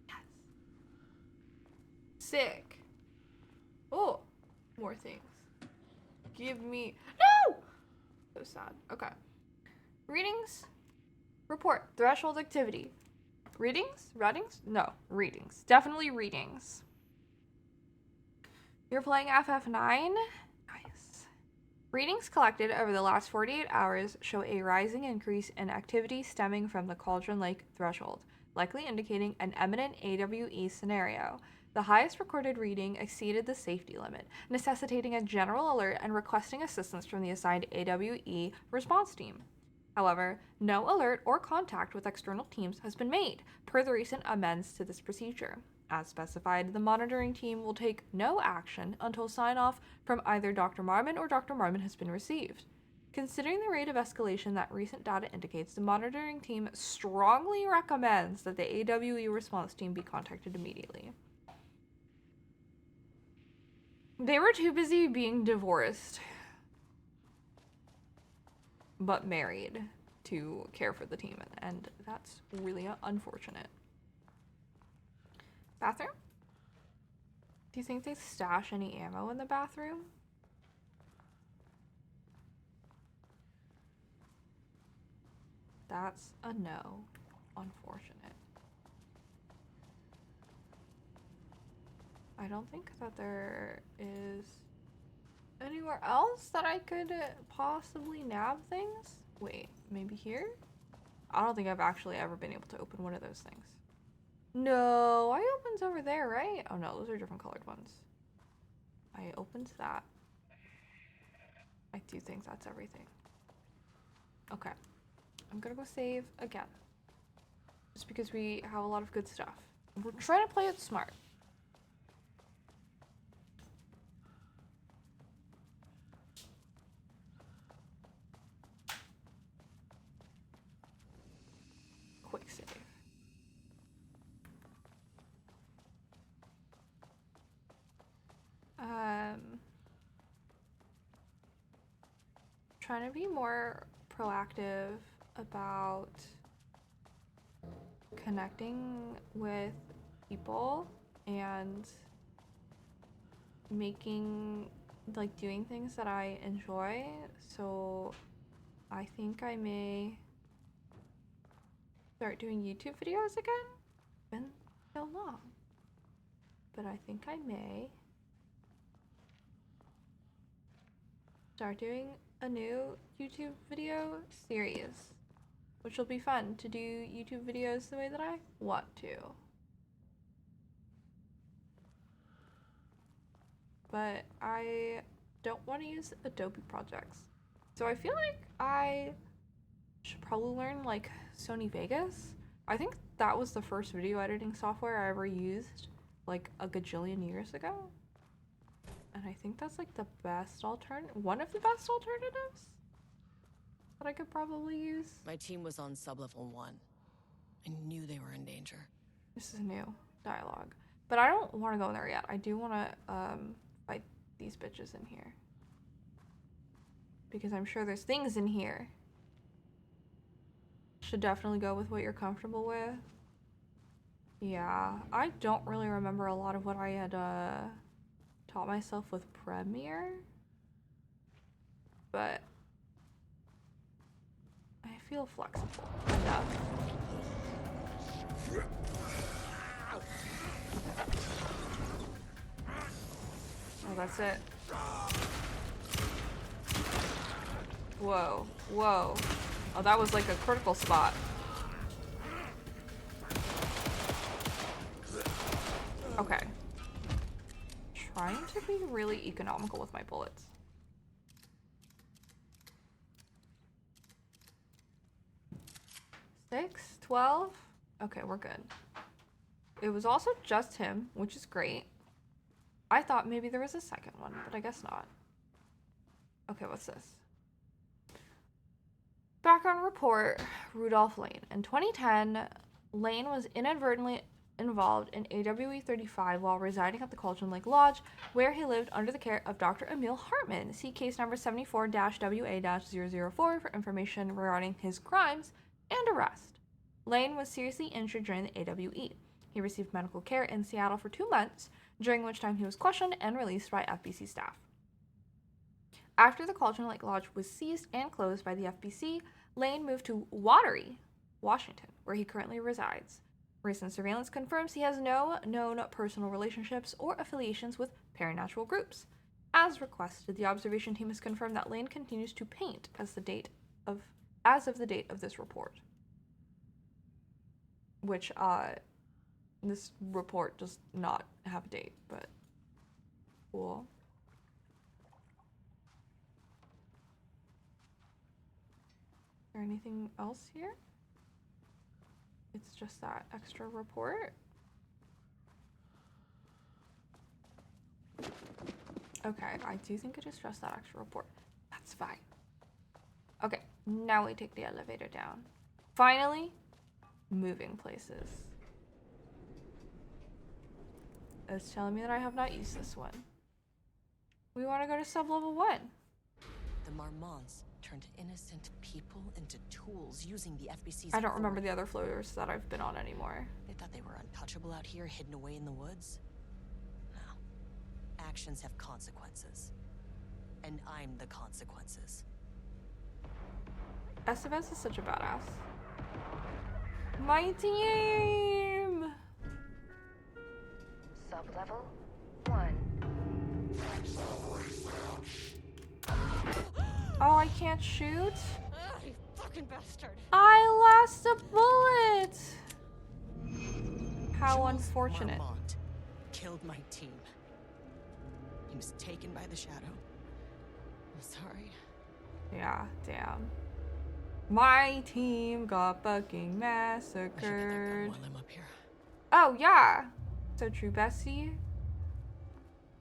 Yes. Sick. Oh, more things. Give me... No! So sad. Okay. Readings. Report. Threshold activity. Readings? Readings? No. Readings. Definitely readings. You're playing FF9? Nice. Readings collected over the last 48 hours show a rising increase in activity stemming from the Cauldron Lake threshold, likely indicating an imminent AWE scenario. The highest recorded reading exceeded the safety limit, necessitating a general alert and requesting assistance from the assigned AWE response team. However, no alert or contact with external teams has been made, per the recent amends to this procedure. As specified, the monitoring team will take no action until sign-off from either Dr. Marmon or Dr. Marmon has been received. Considering the rate of escalation that recent data indicates, the monitoring team strongly recommends that the AWE response team be contacted immediately. They were too busy being divorced, but married, to care for the team, and that's really unfortunate. Bathroom? Do you think they stash any ammo in the bathroom? That's a no. Unfortunate. I don't think that there is anywhere else that I could possibly nab things. Wait, maybe here? I don't think I've actually ever been able to open one of those things. No, I opened over there, right? Oh no, those are different colored ones. I opened that. I do think that's everything. Okay. I'm gonna go save again. Just because we have a lot of good stuff. We're trying to play it smart. Quick save. Trying to be more proactive about connecting with people and making, like, doing things that I enjoy. So I think I may start doing YouTube videos again. Been so long. But I think I may start doing a new YouTube video series, which will be fun to do YouTube videos the way that I want to. But I don't want to use Adobe projects. So I feel like I should probably learn like Sony Vegas. I think that was the first video editing software I ever used like a gajillion years ago. And I think that's like the best one of the best alternatives that I could probably use. My team was on sub-level 1. I knew they were in danger. This is new dialogue. But I don't want to go in there yet. I do want to fight these bitches in here. Because I'm sure there's things in here. Should definitely go with what you're comfortable with. Yeah, I don't really remember a lot of what I had taught myself with Premiere. But I feel flexible enough. Oh, that's it. Whoa, whoa. Oh, that was like a critical spot. Okay. Trying to be really economical with my bullets. 6, 12? Okay, we're good. It was also just him, which is great. I thought maybe there was a second one, but I guess not. Okay, what's this? Background report, Rudolph Lane. In 2010, Lane was inadvertently involved in AWE 35 while residing at the Cauldron Lake Lodge, where he lived under the care of Dr. Emil Hartman. See case number 74-WA-004 for information regarding his crimes and arrest. Lane was seriously injured during the AWE. He received medical care in Seattle for 2 months, during which time he was questioned and released by FBC staff. After the Cauldron Lake Lodge was seized and closed by the FBC, Lane moved to Watery, Washington, where he currently resides. Recent surveillance confirms he has no known personal relationships or affiliations with paranatural groups. As requested, the observation team has confirmed that Lane continues to paint as of the date of this report. Which, this report does not have a date, but cool. Is there anything else here? It's just that extra report. Okay, I do think it is just that extra report. That's fine. Okay, now we take the elevator down. Finally, moving places. It's telling me that I have not used this one. We want to go to sub-level 1. The Marmonts turned innocent people into tools using the FBC's I don't remember authority. the other floaters that I've been on anymore. They thought they were untouchable out here, hidden away in the woods? No. Actions have consequences. And I'm the consequences. Estevez is such a badass. My team! Sub-level Oh, I can't shoot? You fucking bastard. I lost a bullet! How Jules unfortunate. Marmont killed my team. He was taken by the shadow. I'm sorry. Yeah, damn. My team got fucking I should get that gun massacred. while I'm up here. Oh, yeah. So true, Bessie.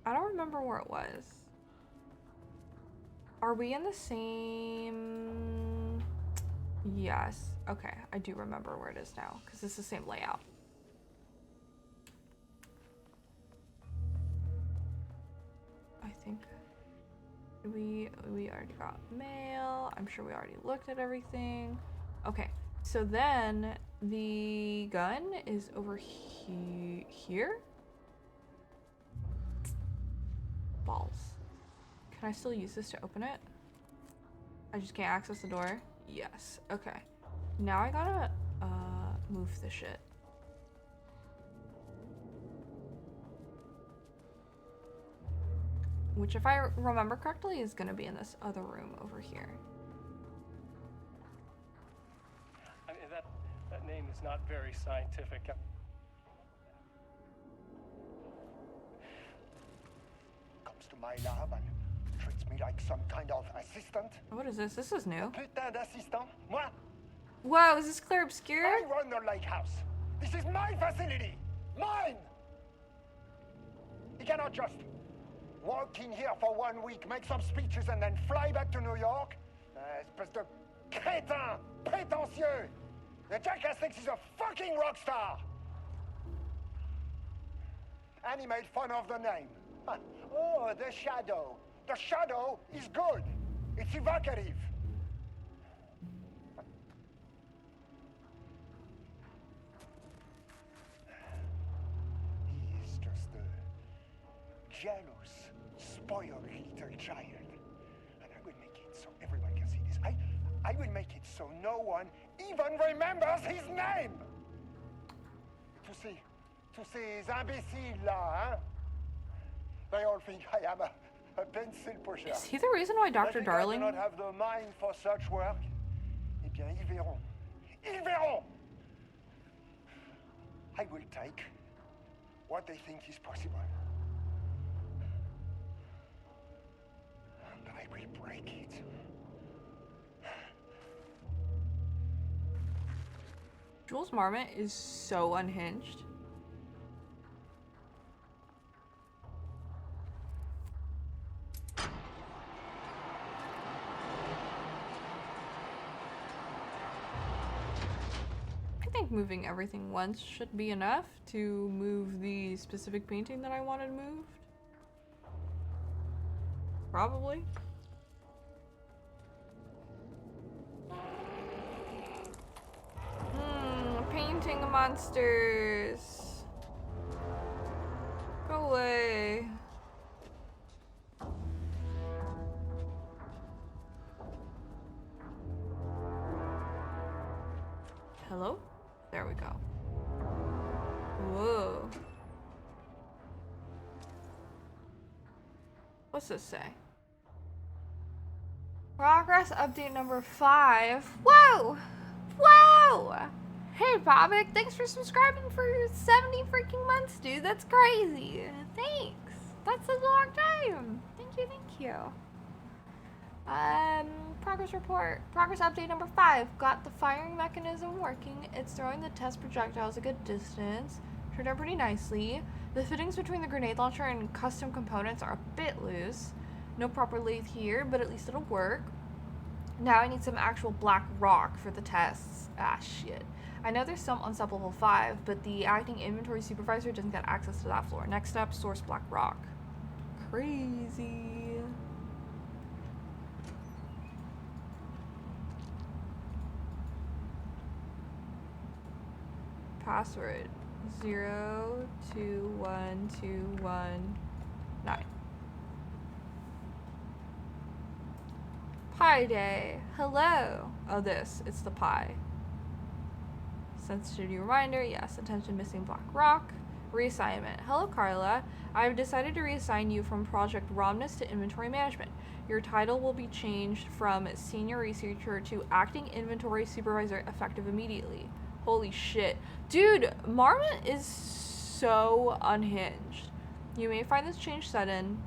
I don't remember where it was. Are we in the same... Yes. Okay, I do remember where it is now, because it's the same layout. I think we already got mail. I'm sure we already looked at everything. Okay, so then the gun is over here? Balls. Can I still use this to open it? I just can't access the door? Yes. Okay. Now I gotta move the shit. Which, if I remember correctly, is gonna be in this other room over here. I mean, that name is not very scientific. Comes to my lab and treats me like some kind of assistant. What is this? This is new. Putain d'assistant. Moi, Whoa, is this clear obscure? I run the lake house. This is my facility. Mine! You cannot just walk in here for 1 week, make some speeches, and then fly back to New York. Espèce de crétin, prétentieux. The jackass thinks he's a fucking rock star. And he made fun of the name. Oh, the shadow. The shadow is good. It's evocative. He is just a jealous, spoiled little child. And I will make it so everyone can see this. I will make it so no one even remembers his name. To ces imbéciles là, hein? They all think I am a pencil pusher. Is he the reason why They Dr. think Darling... I do not have the mind for such work. Eh bien, ils verront. Ils verront! I will take what they think is possible. And I will break it. Jules Marmont is so unhinged. I think moving everything once should be enough to move the specific painting that I wanted moved. Probably. Painting monsters. Go away. Hello? There we go. Whoa. What's this say? Progress update number 5. Whoa! Whoa! Hey, Bobik, thanks for subscribing for 70 freaking months, dude. That's crazy. Thanks. That's a long time. Thank you, thank you. Progress report. Progress update number 5. Got the firing mechanism working. It's throwing the test projectiles a good distance. Turned out pretty nicely. The fittings between the grenade launcher and custom components are a bit loose. No proper lathe here, but at least it'll work. Now I need some actual black rock for the tests. Ah, shit. I know there's some on sub-level 5, but the acting inventory supervisor doesn't get access to that floor. Next up, source black rock. Crazy. Password 021219. Pie day. Hello. Oh, it's the pie. Sensitivity reminder. Yes, attention missing black rock. Reassignment. Hello, Carla. I have decided to reassign you from Project Romnus to Inventory Management. Your title will be changed from Senior Researcher to Acting Inventory Supervisor effective immediately. Holy shit. Dude, Marmot is so unhinged. You may find this change sudden,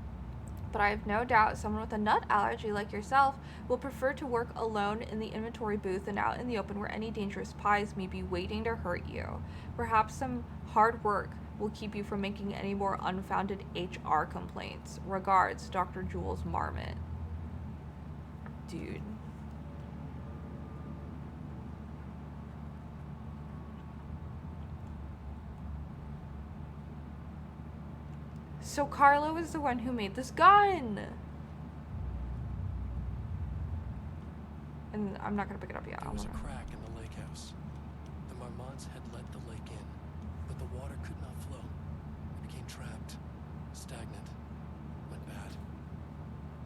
but I have no doubt someone with a nut allergy like yourself will prefer to work alone in the inventory booth and out in the open where any dangerous pies may be waiting to hurt you. Perhaps some hard work will keep you from making any more unfounded HR complaints. Regards, Dr. Jules Marmot. Dude. So Carla was the one who made this gun! And I'm not gonna pick it up yet. There was a crack in the lake house. The Marmonts had let the lake in, but the water could not flow. It became trapped, stagnant, went bad.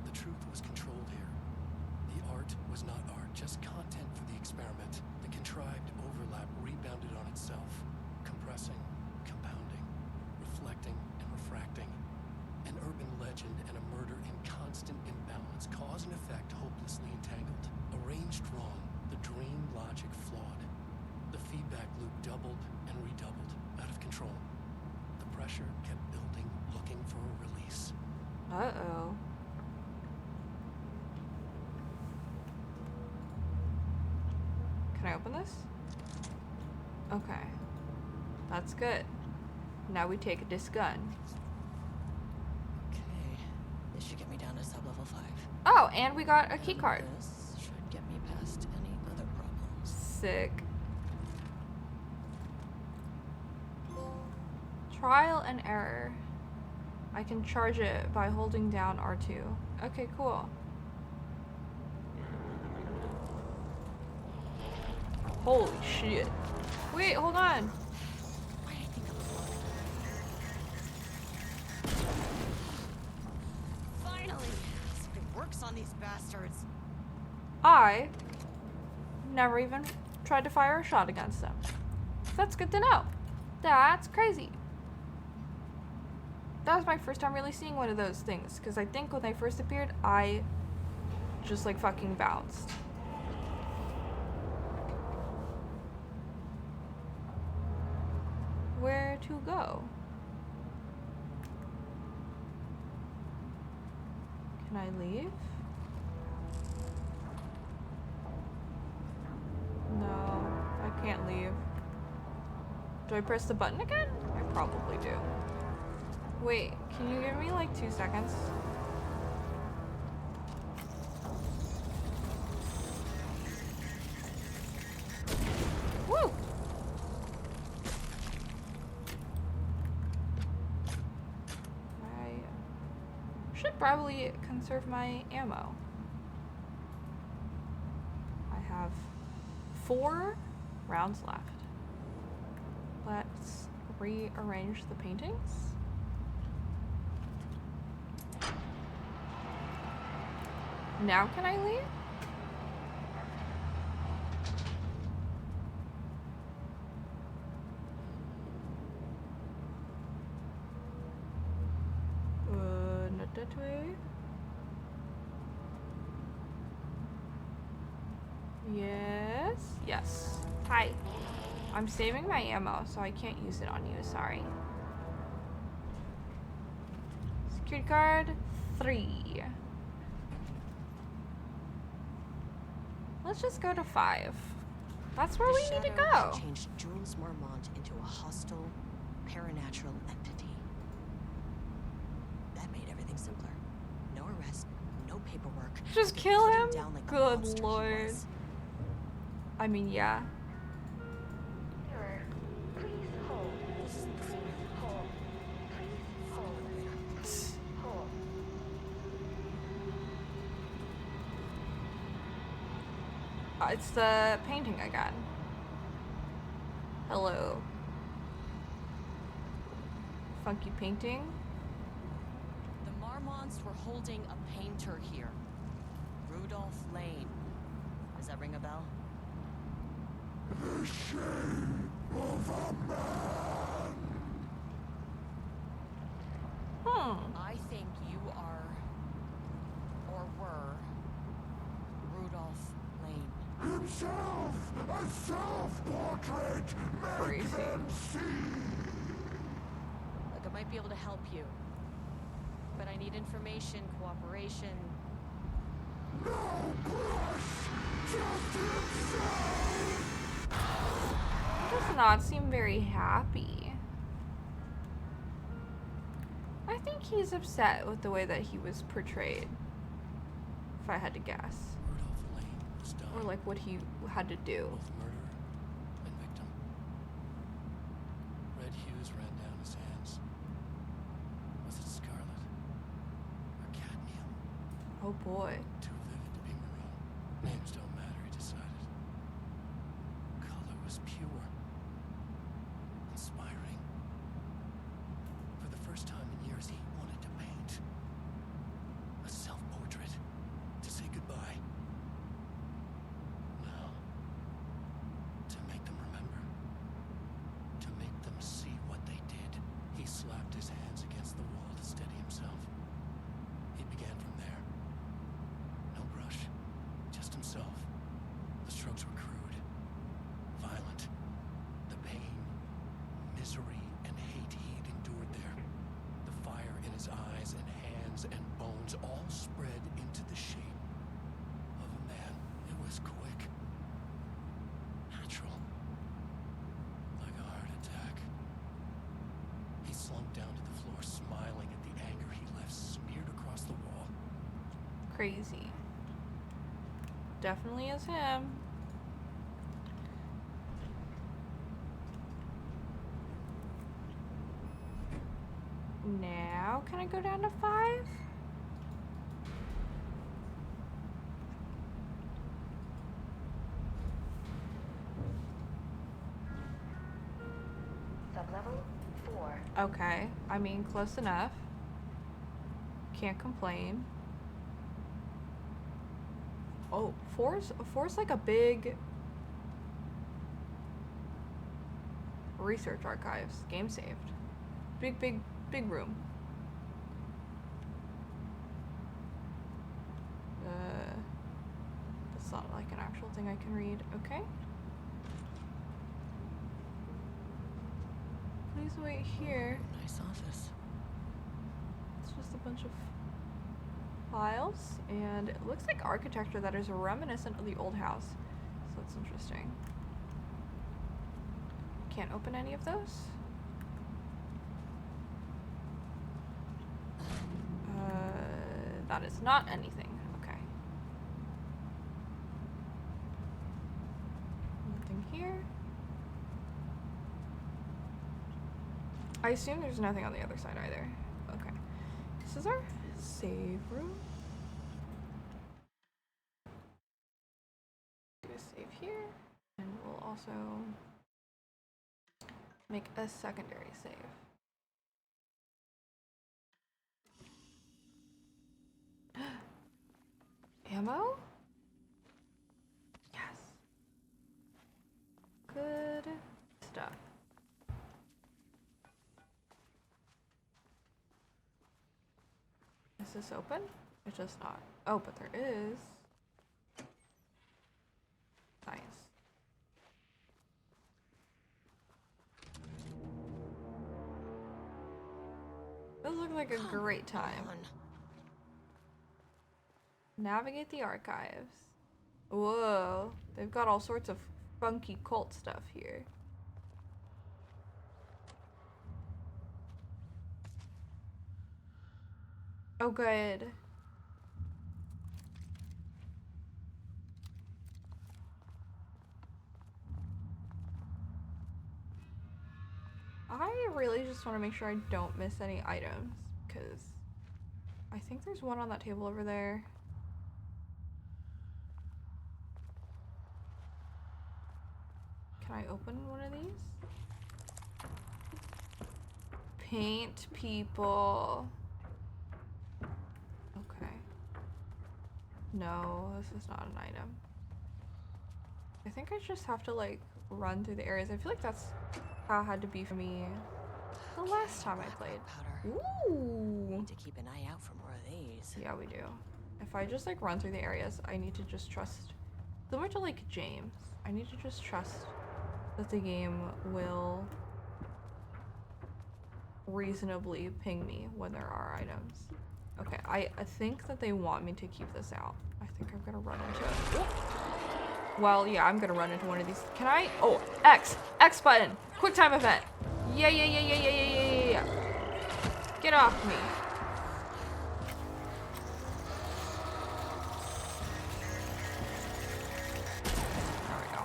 The truth was controlled here. The art was not art, just content for the experiment. The contrived overlap rebounded on itself, compressing, compounding, reflecting, and refracting. An urban legend and a murder in constant imbalance, cause and effect hopelessly entangled. Arranged wrong, the dream logic flawed. The feedback loop doubled and redoubled, out of control. The pressure kept building, looking for a release. Uh-oh. Can I open this? Okay. That's good. Now we take this gun. Okay, this should get me down to sub-level 5. Oh, and we got a key card. This should get me past any other problems. Sick. Trial and error. I can charge it by holding down R2. Okay, cool. Holy shit. Wait, hold on. Finally! Something works on these bastards. I never even tried to fire a shot against them. That's good to know. That's crazy. That was my first time really seeing one of those things, because I think when they first appeared, I just like fucking bounced. Where to go? Can I leave? No, I can't leave. Do I press the button again? I probably do. Wait, can you give me like 2 seconds? Woo! I should probably conserve my ammo. I have 4 rounds left. Let's rearrange the paintings. Now can I leave? Not that way. Yes. Yes. Hi. I'm saving my ammo, so I can't use it on you. Sorry. Security card 3. Let's just go to 5. That's where we need to go. Changed Jules Marmont into a hostile, paranatural entity. That made everything simpler. No arrest, no paperwork. Just could kill put him? down like the Good monster he lord. was. I mean, yeah. Please hold. Please hold. Please hold. Hold. It's the painting again. Hello. Funky painting. The Marmonts were holding a painter here. Rudolph Lane. Does that ring a bell? The shape of a man. My self-portrait! Make Crazy. them see! Look, I might be able to help you. But I need information, cooperation. No brush! Just himself! He does not seem very happy. I think he's upset with the way that he was portrayed. If I had to guess. Rudolph Lane was done. Or like what he had to do. Both murderer and victim. Red hues ran down his hands. Was it scarlet or cadmium? Oh boy. Too vivid to be maroon. Names don't matter, he decided. Color was pure. Inspiring. For the first time in years, he wanted to paint. A self-portrait. To say goodbye. No. To make them remember. To make them see what they did. He slapped his hands against the wall to steady himself. He began from there. No brush. Just himself. The strokes were crude. Violent. The pain, misery, and hate he'd endured there. The fire in his eyes and hands and bones all spread into the shape of a man. It was quick. Natural. Like a heart attack. He slumped down to the floor, smiling at the anger he left smeared across the wall. Crazy. Definitely is him. Now, can I go down to 5? Sublevel 4. Okay, I mean, close enough. Can't complain. Oh, four's like a big research archives. Game saved. Big room. That's not like an actual thing I can read. Okay. Please wait here. Nice office. It's just a bunch of files, and it looks like architecture that is reminiscent of the old house. So that's interesting. Can't open any of those. That is not anything. Okay. Nothing here. I assume there's nothing on the other side either. Okay. This is our save room. Do a save here, and we'll also make a secondary save. Ammo? Yes. Good stuff. Is this open? It's just not. Oh, but there is. Nice. This looks like a great time. Navigate the archives. Whoa, they've got all sorts of funky cult stuff here. Oh, good. I really just want to make sure I don't miss any items, because I think there's one on that table over there. Can I open one of these? Paint people. Okay. No, this is not an item. I think I just have to like run through the areas. I feel like that's how it had to be for me the last time I played. Powder. Ooh. Need to keep an eye out for more of these. Yeah, we do. If I just like run through the areas, I need to just trust Similar to like James, I need to just trust that the game will reasonably ping me when there are items. Okay, I think that they want me to keep this out. I think I'm gonna run into it. Well, yeah, I'm gonna run into one of these. Can I? Oh, X button. Quick time event. Yeah. Get off me. There we go.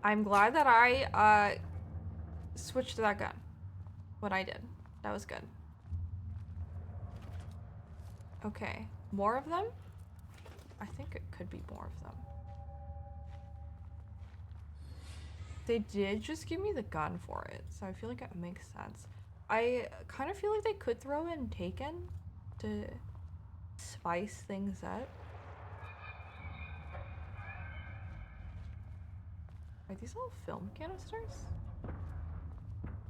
I'm glad that I switched to that gun. What I did. That was good. Okay, more of them? I think it could be more of them. They did just give me the gun for it, so I feel like it makes sense. I kind of feel like they could throw in Taken to spice things up. Are these all film canisters?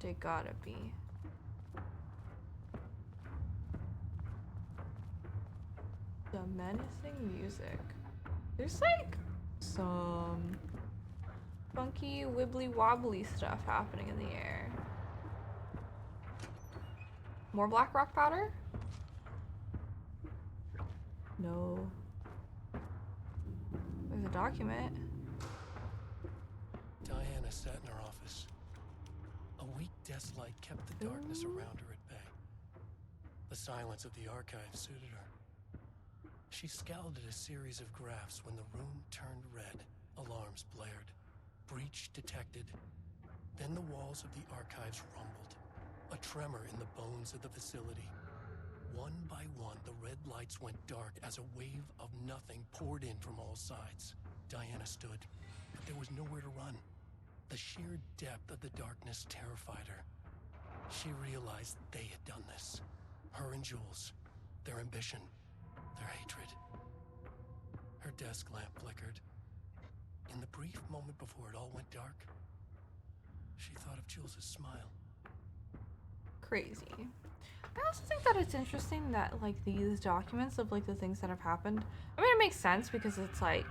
They gotta be. The menacing music. There's like some funky wibbly wobbly stuff happening in the air. More black rock powder? No. There's a document. Diana sat in her office. A weak desk light kept the darkness around her at bay. The silence of the archive suited her. She scowled at a series of graphs when the room turned red. Alarms blared. Breach detected. Then the walls of the archives rumbled. A tremor in the bones of the facility. One by one, the red lights went dark as a wave of nothing poured in from all sides. Diana stood, but there was nowhere to run. The sheer depth of the darkness terrified her. She realized they had done this. Her and Jules. Their ambition. Their hatred. Her desk lamp flickered. In the brief moment before it all went dark, she thought of Jules's smile. Crazy. I also think that it's interesting that like these documents of like the things that have happened. I mean, it makes sense because it's like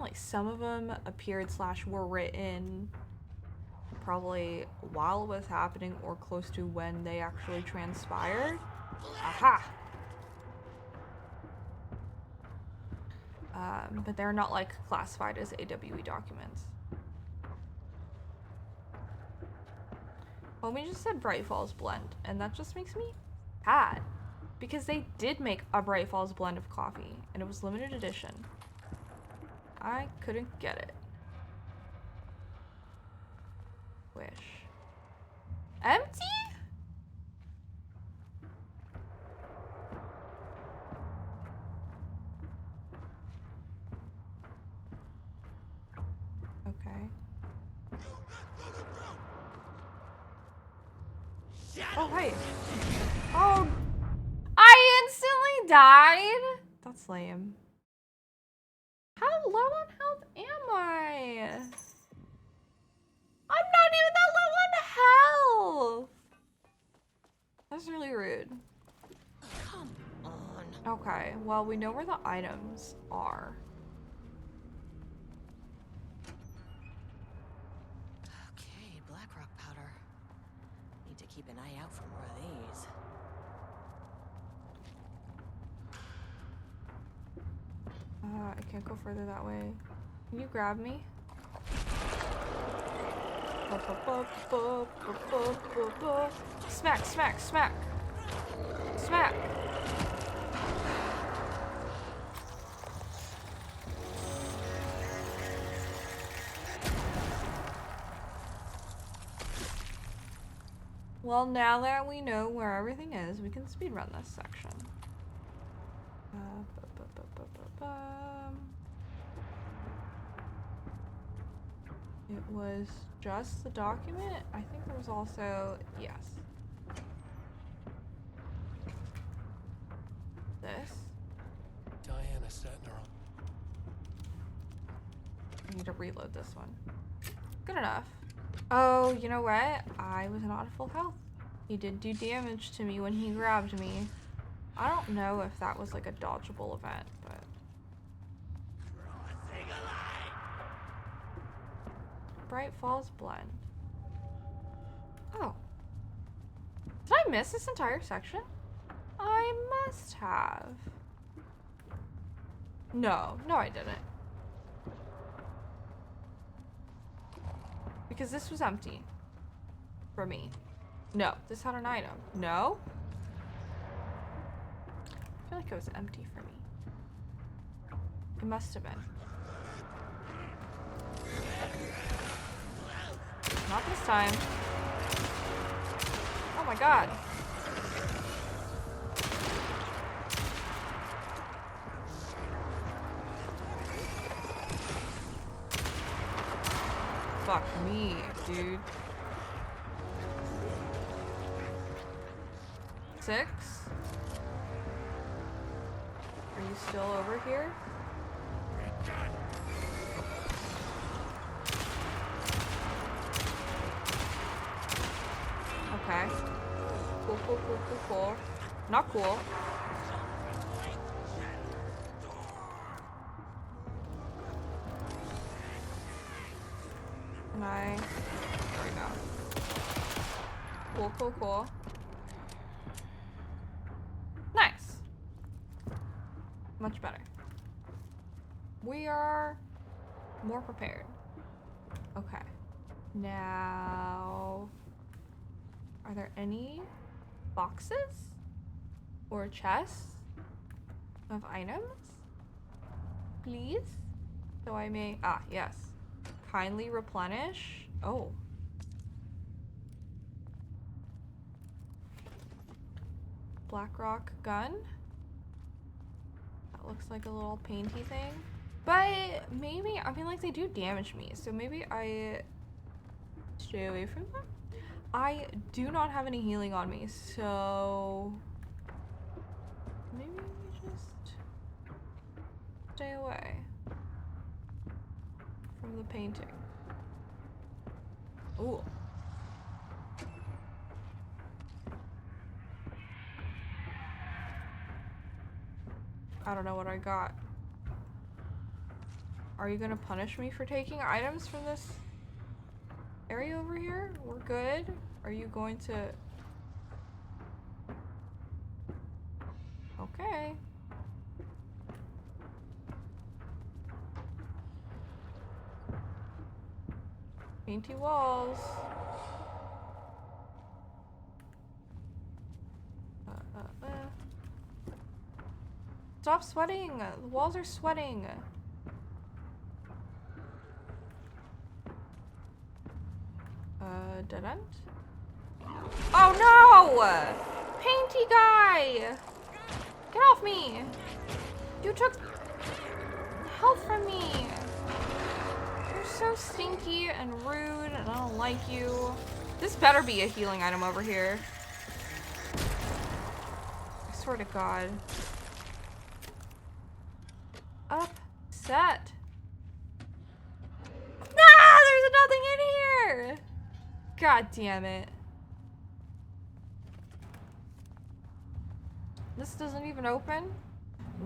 like some of them appeared / were written probably while it was happening or close to when they actually transpired. Aha! But they're not like classified as AWE documents. Homie just said Bright Falls blend, and that just makes me sad. Because they did make a Bright Falls blend of coffee, and it was limited edition. I couldn't get it. Wish. Empty? Okay. Oh, hey. Oh, I instantly died? That's lame. How low on health am I? I'm not even that low on health. That's really rude. Come on. Okay, well, we know where the items are. Okay, black rock powder. Need to keep an eye out for more of these. I can't go further that way. Can you grab me? Smack, smack, smack. Smack. Well, now that we know where everything is, we can speedrun this section. It was just the document. I think there was also, yes. This. Diana sat in her own. I need to reload this one. Good enough. Oh, you know what? I was not at full health. He did do damage to me when he grabbed me. I don't know if that was like a dodgeable event, but... Bright Falls Blend. Oh. Did I miss this entire section? I must have. No, I didn't. Because this was empty. For me. No, this had an item. No? I feel like it was empty for me. It must have been. Not this time. Oh my god. Fuck me, dude. 6? Are you still over here? Okay. Cool. Not cool. Can I? There we go. Cool. Nice. Much better. We are more prepared. Okay. Now, are there any boxes or chests of items? Please? So I may, yes. Kindly replenish. Oh. Blackrock gun. That looks like a little painty thing. But maybe, I mean, like, they do damage me, so maybe I stay away from them. I do not have any healing on me, so maybe we just stay away from the painting. Ooh. I don't know what I got. Are you gonna punish me for taking items from this area over here? We're good. Are you going to... Okay. Painty walls. Stop sweating! The walls are sweating. Dead end? Oh no! Painty guy! Get off me! You took health from me! You're so stinky and rude and I don't like you. This better be a healing item over here. I swear to God. Upset. Nah! There's nothing in here! God damn it. This doesn't even open?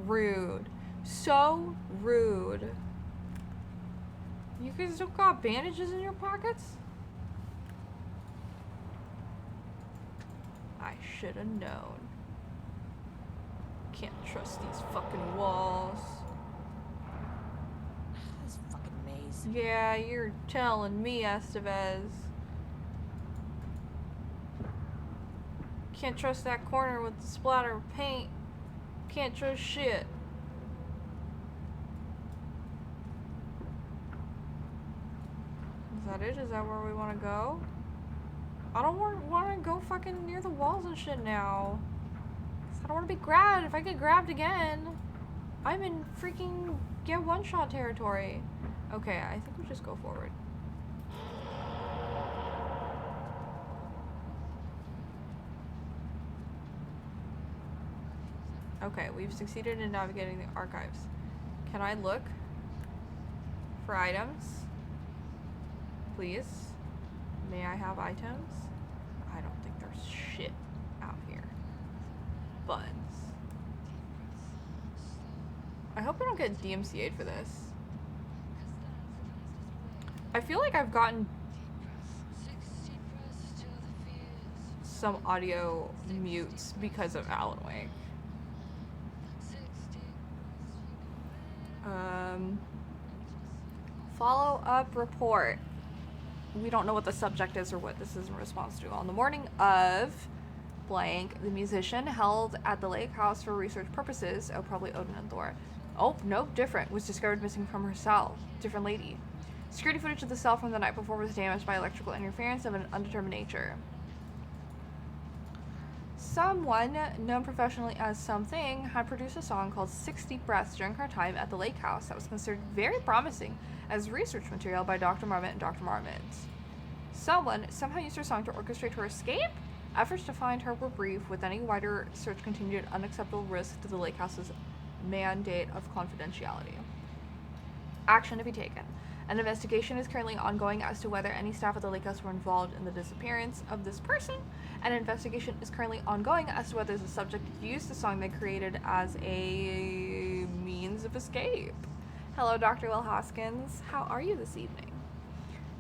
Rude. So rude. You guys don't got bandages in your pockets? I should have known. Can't trust these fucking walls. This fucking maze. Yeah, you're telling me, Estevez. Can't trust that corner with the splatter of paint. Can't trust shit. Is that it? Is that where we want to go? I don't want to go fucking near the walls and shit now. 'Cause I don't want to be grabbed. If I get grabbed again, I'm in freaking get one-shot territory. Okay, I think we just go forward. Okay, we've succeeded in navigating the archives. Can I look for items? Please? May I have items? I don't think there's shit out here. But I hope I don't get DMCA'd for this. I feel like I've gotten some audio mutes because of Alan Wake. Follow-up report. We don't know what the subject is or what this is in response to. On the morning of blank, the musician held at the lake house for research purposes, oh, probably Odin and Thor. Oh, nope, different, was discovered missing from her cell. Different lady. Security footage of the cell from the night before was damaged by electrical interference of an undetermined nature. Someone, known professionally as Something, had produced a song called 6 Deep Breaths during her time at the lake house that was considered very promising as research material by Dr. Marmot and Dr. Marmot. Someone somehow used her song to orchestrate her escape? Efforts to find her were brief, with any wider search continued at unacceptable risk to the lake house's mandate of confidentiality. Action to be taken. An investigation is currently ongoing as to whether any staff at the lake house were involved in the disappearance of this person. An investigation is currently ongoing as to whether the subject used the song they created as a means of escape. Hello, Dr. Will Hoskins. How are you this evening?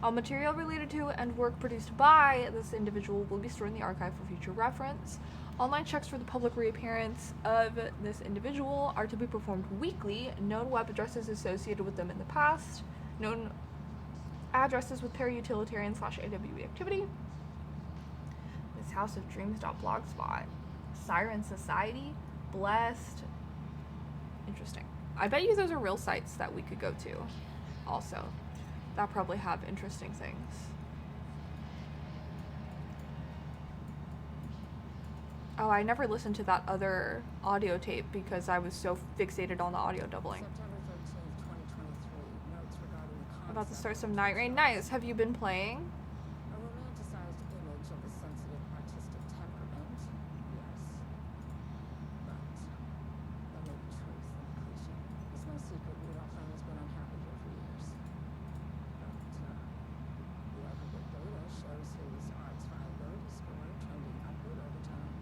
All material related to and work produced by this individual will be stored in the archive for future reference. Online checks for the public reappearance of this individual are to be performed weekly. Known web addresses associated with them in the past. Known addresses with para-utilitarian/AWE activity. This House of Dreams.blogspot. Siren Society. Blessed. Interesting. I bet you those are real sites that we could go to also. That probably have interesting things. Oh, I never listened to that other audio tape because I was so fixated on the audio doubling. About to start some Night Rain. Nice. Have you been playing? A romanticized image of the sensitive artistic temperament, yes. But there may be truth in the cliche. It's no secret Rudolph Lane has been unhappy here for years. But the aggregate data shows his arts viability score trending upward over time.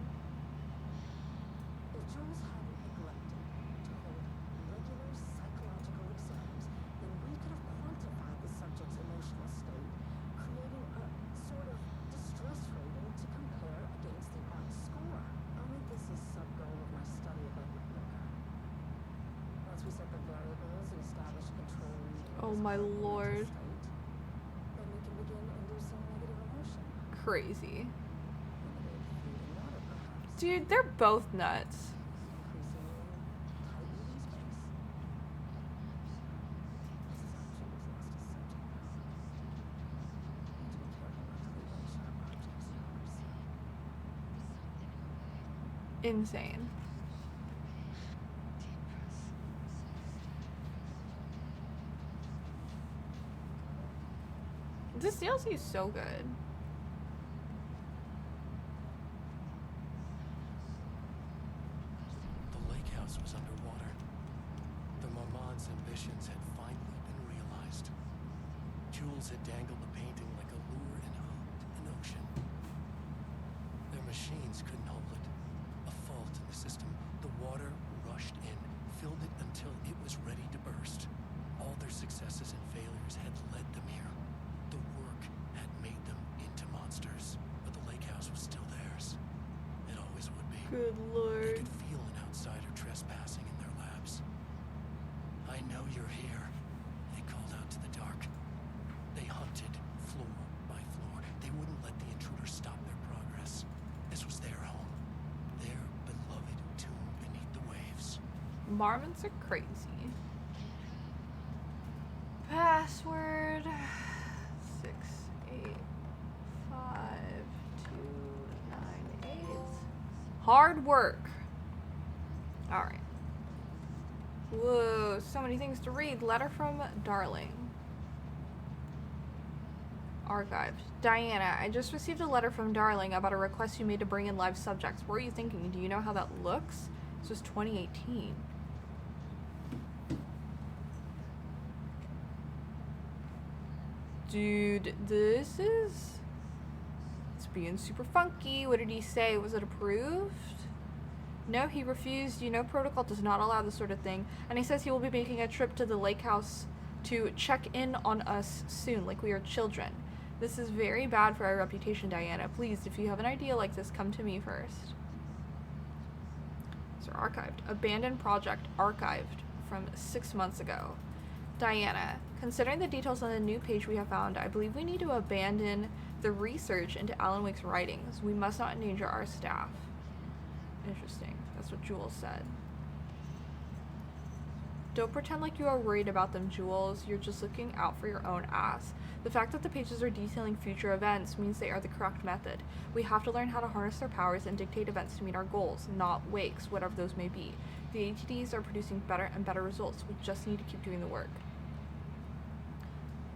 If Jules hadn't neglected to hold regular psychological exams, then we could have quantified the subject's emotional state, creating a sort of distress rating to compare against the art score. I'll make this a sub-goal of my study of Edward Booker. Once we set the variables and establish control Oh my lord. state, then we can begin inducing negative emotion. Crazy. Limited food and water, perhaps. Dude, they're both nuts. Increasingly tight living space. This is how Jules lost his subject now. Need to be careful not to leave any sharp objects in ours. Insane. This DLC is so good. The lake house was underwater. The Marmont's ambitions had finally been realized. Jules had dangled the painting like a lure and hooked an ocean. Their machines couldn't hold it. A fault in the system. The water rushed in, filled it until it was ready to burst. All their successes and failures had led them here. The work had made them into monsters, but the lake house was still theirs. It always would be. Good They lord. could feel an outsider trespassing in their labs. I know you're here, they called out to the dark. They hunted floor by floor. They wouldn't let the intruders stop their progress. This was their home, their beloved tomb beneath the waves. Marmots are crazy. Password 685298. Hard work. Alright. Whoa, so many things to read. Letter from Darling. Archived. Diana, I just received a letter from Darling about a request you made to bring in live subjects. What are you thinking? Do you know how that looks? This was 2018. Dude, this is... It's being super funky. What did he say? Was it approved? No, he refused. You know, protocol does not allow this sort of thing. And he says he will be making a trip to the lake house to check in on us soon, like we are children. This is very bad for our reputation, Diana. Please, if you have an idea like this, come to me first. So archived. Abandoned project archived from 6 months ago. Diana, considering the details on the new page we have found, I believe we need to abandon the research into Alan Wake's writings. We must not endanger our staff. Interesting. That's what Jules said. Don't pretend like you are worried about them, Jules. You're just looking out for your own ass. The fact that the pages are detailing future events means they are the correct method. We have to learn how to harness their powers and dictate events to meet our goals, not Wakes, whatever those may be. The ATDs are producing better and better results. We just need to keep doing the work.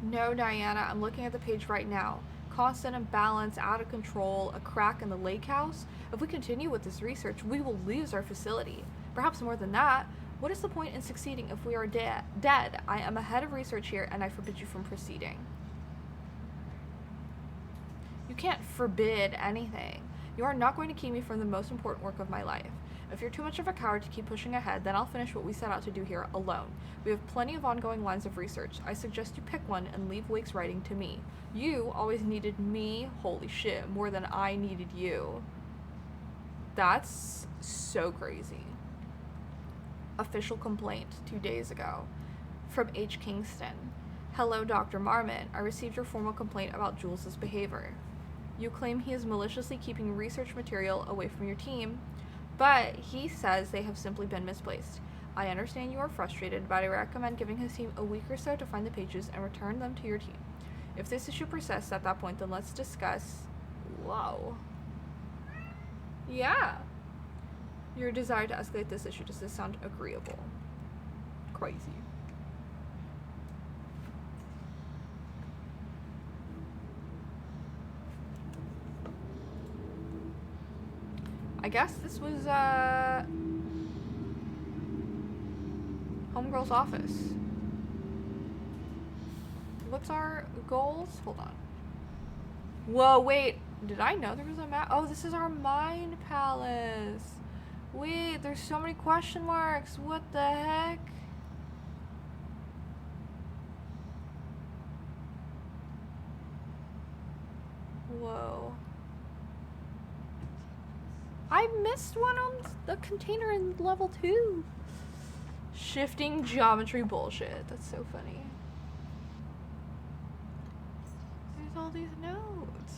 No, Diana, I'm looking at the page right now. Constant imbalance, out of control, a crack in the lake house. If we continue with this research, we will lose our facility. Perhaps more than that. What is the point in succeeding if we are dead? I am a head of research here, and I forbid you from proceeding. You can't forbid anything. You are not going to keep me from the most important work of my life. If you're too much of a coward to keep pushing ahead, then I'll finish what we set out to do here alone. We have plenty of ongoing lines of research. I suggest you pick one and leave Wake's writing to me. You always needed me, holy shit, more than I needed you. That's so crazy. Official complaint 2 days ago from H. Kingston. Hello, Dr. Marmot. I received your formal complaint about Jules's behavior. You claim he is maliciously keeping research material away from your team, but he says they have simply been misplaced. I understand you are frustrated, but I recommend giving his team a week or so to find the pages and return them to your team. If this issue persists at that point, then let's discuss... Whoa. Yeah. Your desire to escalate this issue. Does this sound agreeable? Crazy. I guess this was, Homegirl's office. What's our goals? Hold on. Whoa, wait. Did I know there was a map? Oh, this is our mind palace. Wait, there's so many question marks. What the heck? Whoa. I missed one on the container in level 2. Shifting geometry bullshit. That's so funny. There's all these notes.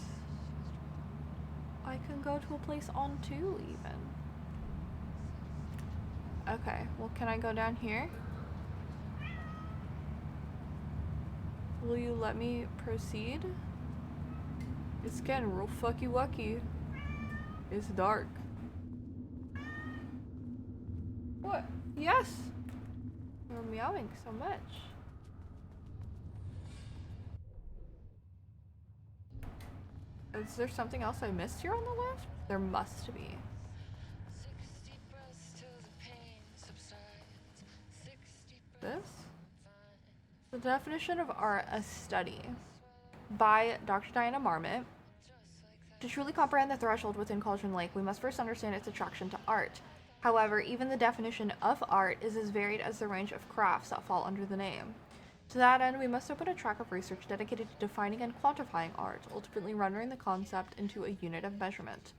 I can go to a place on 2 even. Okay, well, can I go down here? Will you let me proceed? It's getting real fucky wucky. It's dark. What? Yes! You're meowing so much. Is there something else I missed here on the left? There must be. This? The definition of art as study by Dr. Diana Marmot. To truly comprehend the threshold within Cauldron Lake, we must first understand its attraction to art. However, even the definition of art is as varied as the range of crafts that fall under the name. To that end, we must open a track of research dedicated to defining and quantifying art, ultimately rendering the concept into a unit of measurement.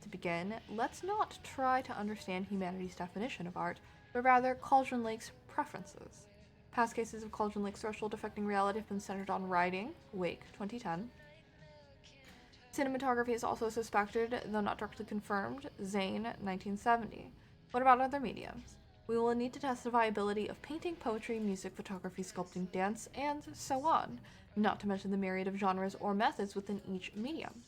To begin, let's not try to understand humanity's definition of art, but rather Cauldron Lake's preferences. Past cases of Cauldron Lake's threshold affecting reality have been centered on writing, Wake, 2010. Cinematography is also suspected, though not directly confirmed, Zane, 1970. What about other mediums? We will need to test the viability of painting, poetry, music, photography, sculpting, dance, and so on, not to mention the myriad of genres or methods within each medium.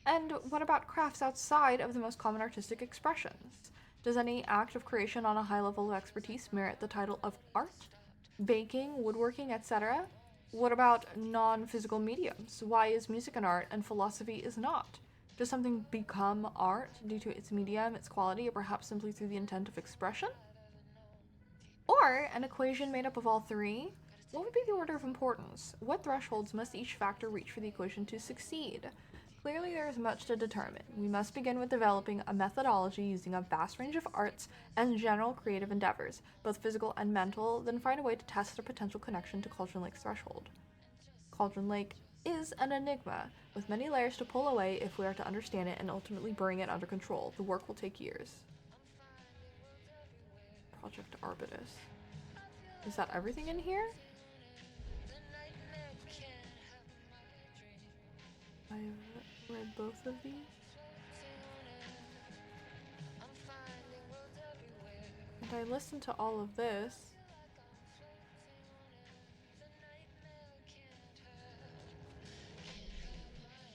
And what about crafts outside of the most common artistic expressions? Does any act of creation on a high level of expertise merit the title of art? Baking, woodworking, etc.? What about non-physical mediums? Why is music an art and philosophy is not? Does something become art due to its medium, its quality, or perhaps simply through the intent of expression? Or an equation made up of all three? What would be the order of importance? What thresholds must each factor reach for the equation to succeed? Clearly there is much to determine. We must begin with developing a methodology using a vast range of arts and general creative endeavors, both physical and mental, then find a way to test a potential connection to Cauldron Lake's threshold. Cauldron Lake is an enigma, with many layers to pull away if we are to understand it and ultimately bring it under control. The work will take years. Project Arbutus. Is that everything in here? I've read both of these. And I listened to all of this.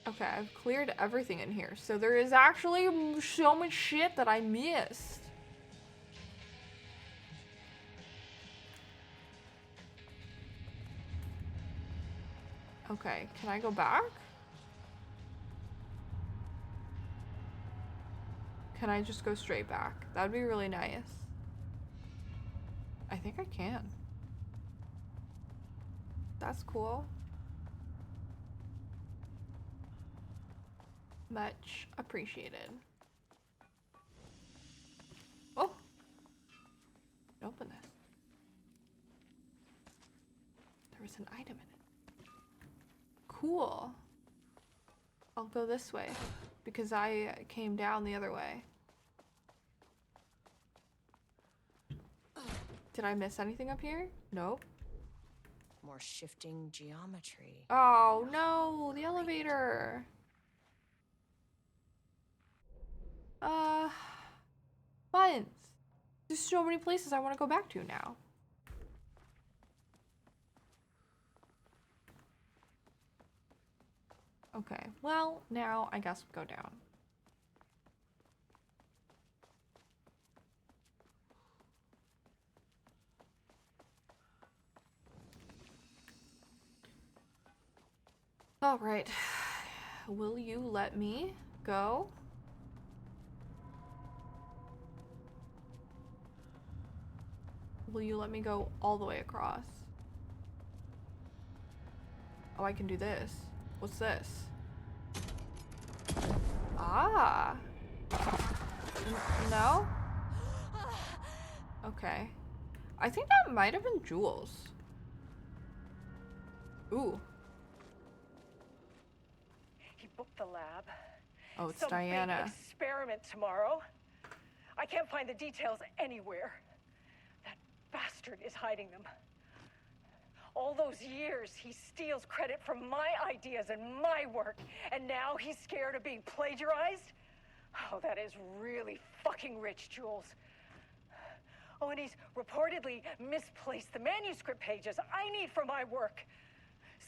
Okay, I've cleared everything in here. So there is actually so much shit that I missed. Okay, can I go back? Can I just go straight back? That'd be really nice. I think I can. That's cool. Much appreciated. Oh! Open this. There was an item in it. Cool. I'll go this way because I came down the other way. Did I miss anything up here? Nope. More shifting geometry. Oh no, the elevator. Buttons. There's so many places I want to go back to now. Okay, well, now I guess we'll go down. All right. Will you let me go? Will you let me go all the way across? Oh, I can do this. What's this? Ah. No? Okay. I think that might have been Jules. Ooh. He booked the lab. Oh, it's Some Diana. Big experiment tomorrow. I can't find the details anywhere. That bastard is hiding them. All those years, he steals credit from my ideas and my work, and now he's scared of being plagiarized? Oh, that is really fucking rich, Jules. Oh, and he's reportedly misplaced the manuscript pages I need for my work.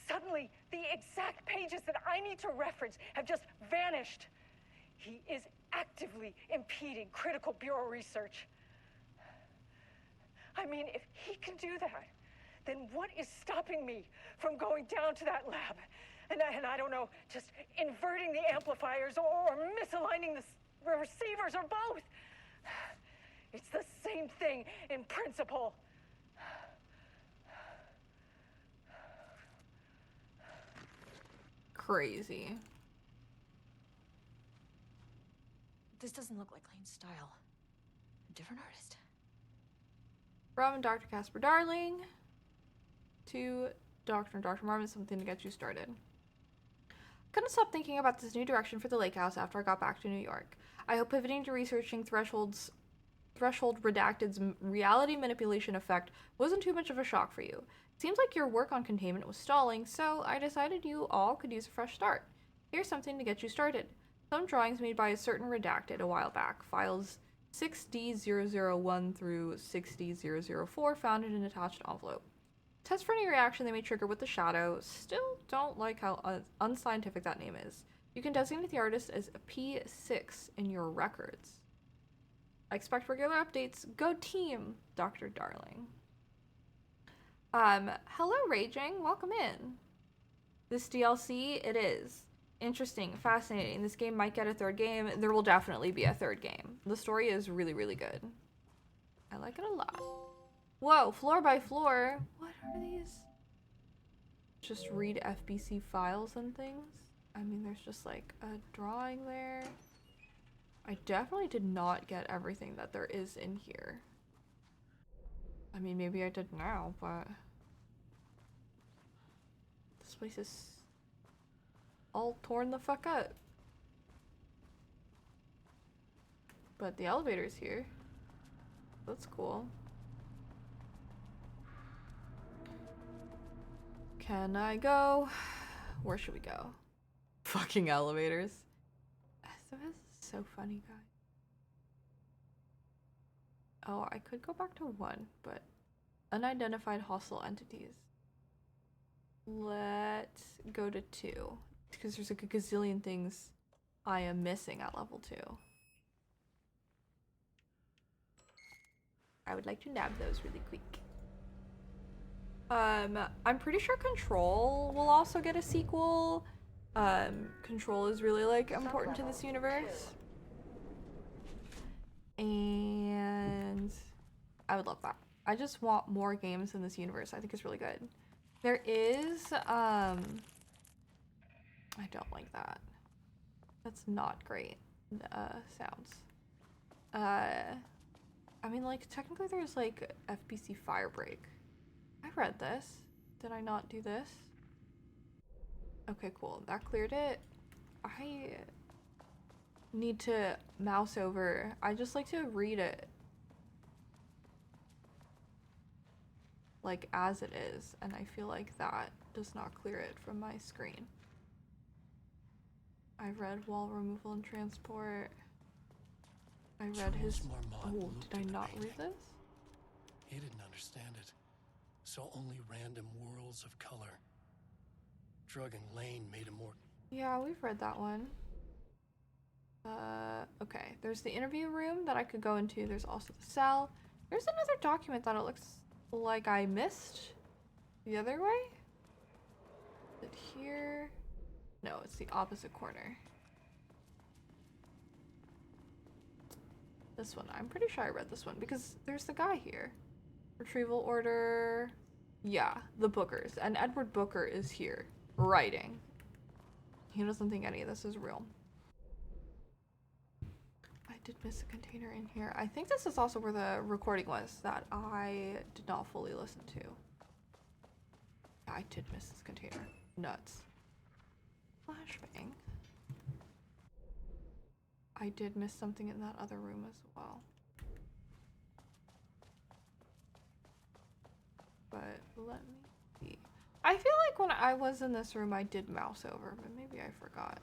Suddenly, the exact pages that I need to reference have just vanished. He is actively impeding critical bureau research. I mean, if he can do that, then what is stopping me from going down to that lab? And I don't know, just inverting the amplifiers or misaligning the receivers or both. It's the same thing in principle. Crazy. This doesn't look like Lane's style. A different artist. From Dr. Casper Darling to Dr. and Dr. Marmon, something to get you started. Couldn't stop thinking about this new direction for the lake house after I got back to New York. I hope pivoting to researching Threshold Redacted's reality manipulation effect wasn't too much of a shock for you. It seems like your work on containment was stalling, so I decided you all could use a fresh start. Here's something to get you started. Some drawings made by a certain Redacted a while back, files 6D001 through 6D004 found in an attached envelope. Test for any reaction they may trigger with the shadow. Still don't like how unscientific that name is. You can designate the artist as a P6 in your records. I expect regular updates. Go team, Dr. Darling. Hello Raging, welcome in. This DLC, it is. Interesting, fascinating. This game might get a third game. There will definitely be a third game. The story is really, really good. I like it a lot. Whoa, floor by floor. What are these? Just read FBC files and things? I mean, there's just like a drawing there. I definitely did not get everything that there is in here. I mean, maybe I did now, but this place is all torn the fuck up. But the elevator's here. That's cool. Can I go? Where should we go? Fucking elevators. This is so funny, guys. Oh, I could go back to 1, but unidentified hostile entities. Let's go to 2, because there's like a gazillion things I am missing at level 2. I would like to nab those really quick. I'm pretty sure Control will also get a sequel. Control is really like important to this universe. And I would love that. I just want more games in this universe. I think it's really good. There is, I don't like that. That's not great, sounds. I mean, like, technically there's, like, FBC Firebreak. I read this. Did I not do this? Okay, cool. That cleared it. I need to mouse over. I just like to read it. Like, as it is. And I feel like that does not clear it from my screen. I read wall removal and transport. I read his... Oh, did I not read this? He didn't understand it. Saw only random whirls of color. Drugging Lane made him more... Yeah, we've read that one. Okay. There's the interview room that I could go into. There's also the cell. There's another document that it looks like I missed the other way. Is it here? No, it's the opposite corner. This one. I'm pretty sure I read this one because there's the guy here. Retrieval order. Yeah, the Bookers. And Edward Booker is here writing. He doesn't think any of this is real. I did miss a container in here. I think this is also where the recording was that I did not fully listen to. Yeah, I did miss this container. Nuts. Flashbang. I did miss something in that other room as well. But let me see. I feel like when I was in this room I did mouse over, but maybe I forgot.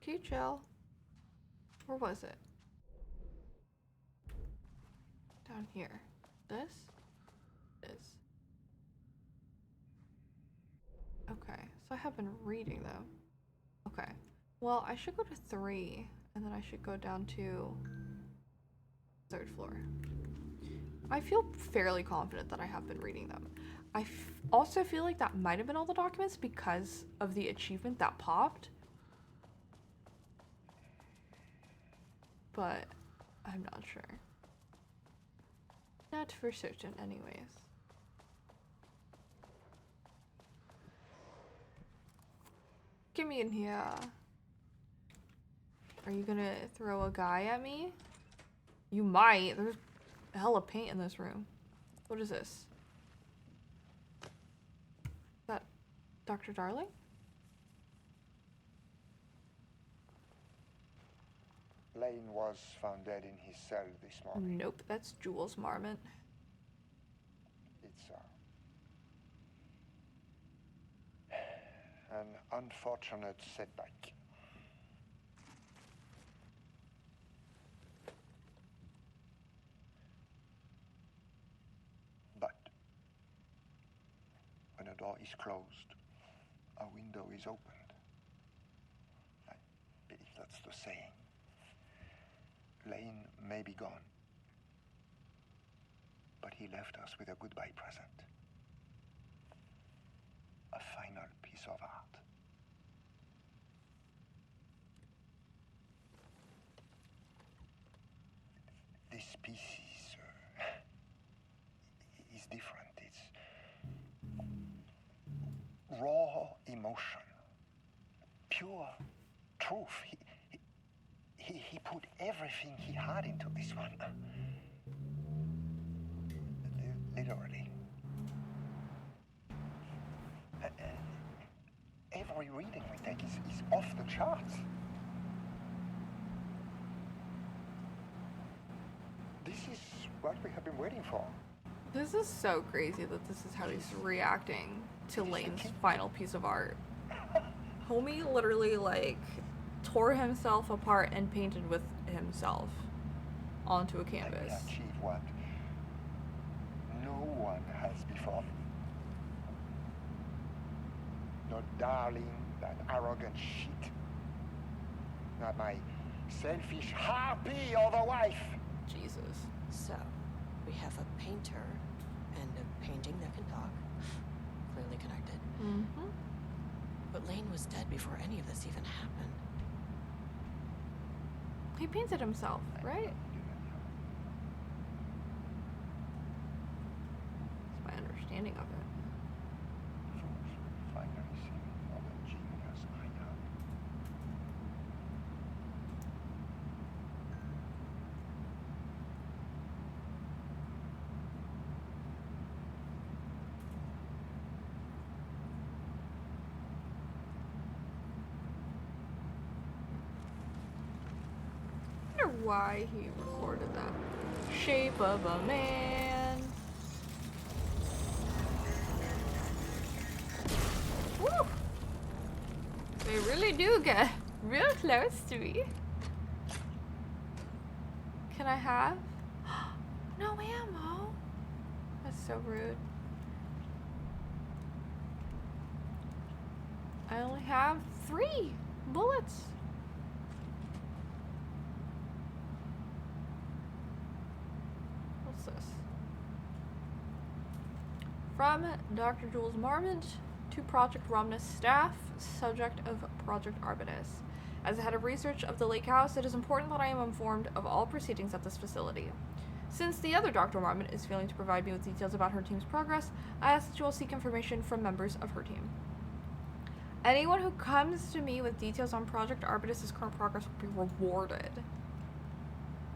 Can you chill? Where was it? Down here. This? This. Okay, so I have been reading them. Okay. Well, I should go to 3, and then I should go down to 3rd floor. I feel fairly confident that I have been reading them. I also feel like that might have been all the documents because of the achievement that popped. But I'm not sure. Not for certain anyways. Get me in here. Are you gonna throw a guy at me? You might. There's hella paint in this room. What is this? Is that Dr. Darling? Lane was found dead in his cell this morning. Nope, that's Jules Marmot. It's an unfortunate setback. But when a door is closed, a window is opened. I believe that's the saying. Lane may be gone, but he left us with a goodbye present. A final piece of art. This piece is emotion. Pure truth. He put everything he had into this one. Literally. Every reading we take is off the charts. This is what we have been waiting for. This is so crazy that this is how he's reacting to Lane's final piece of art. Homie literally, like, tore himself apart and painted with himself onto a canvas. And we achieved what no one has before. Not darling, that arrogant shit. Not my selfish harpy or the wife. Jesus. So, we have a painter and a painting that can talk. Clearly connected. Mm-hmm. But Lane was dead before any of this even happened. He painted himself, right? That's my understanding of it. Finally see what a genius I am. I wonder why he recorded that. Shape of a man. Woo! They really do get real close to me. Can I have? No ammo. That's so rude. I only have 3 bullets. What's this? From Dr. Jules Marmont to Project Romnus staff, subject of Project Arbutus. As the head of research of the Lake House, it is important that I am informed of all proceedings at this facility. Since the other Dr. Marmont is failing to provide me with details about her team's progress, I ask that you will seek information from members of her team. Anyone who comes to me with details on Project Arbutus' current progress will be rewarded.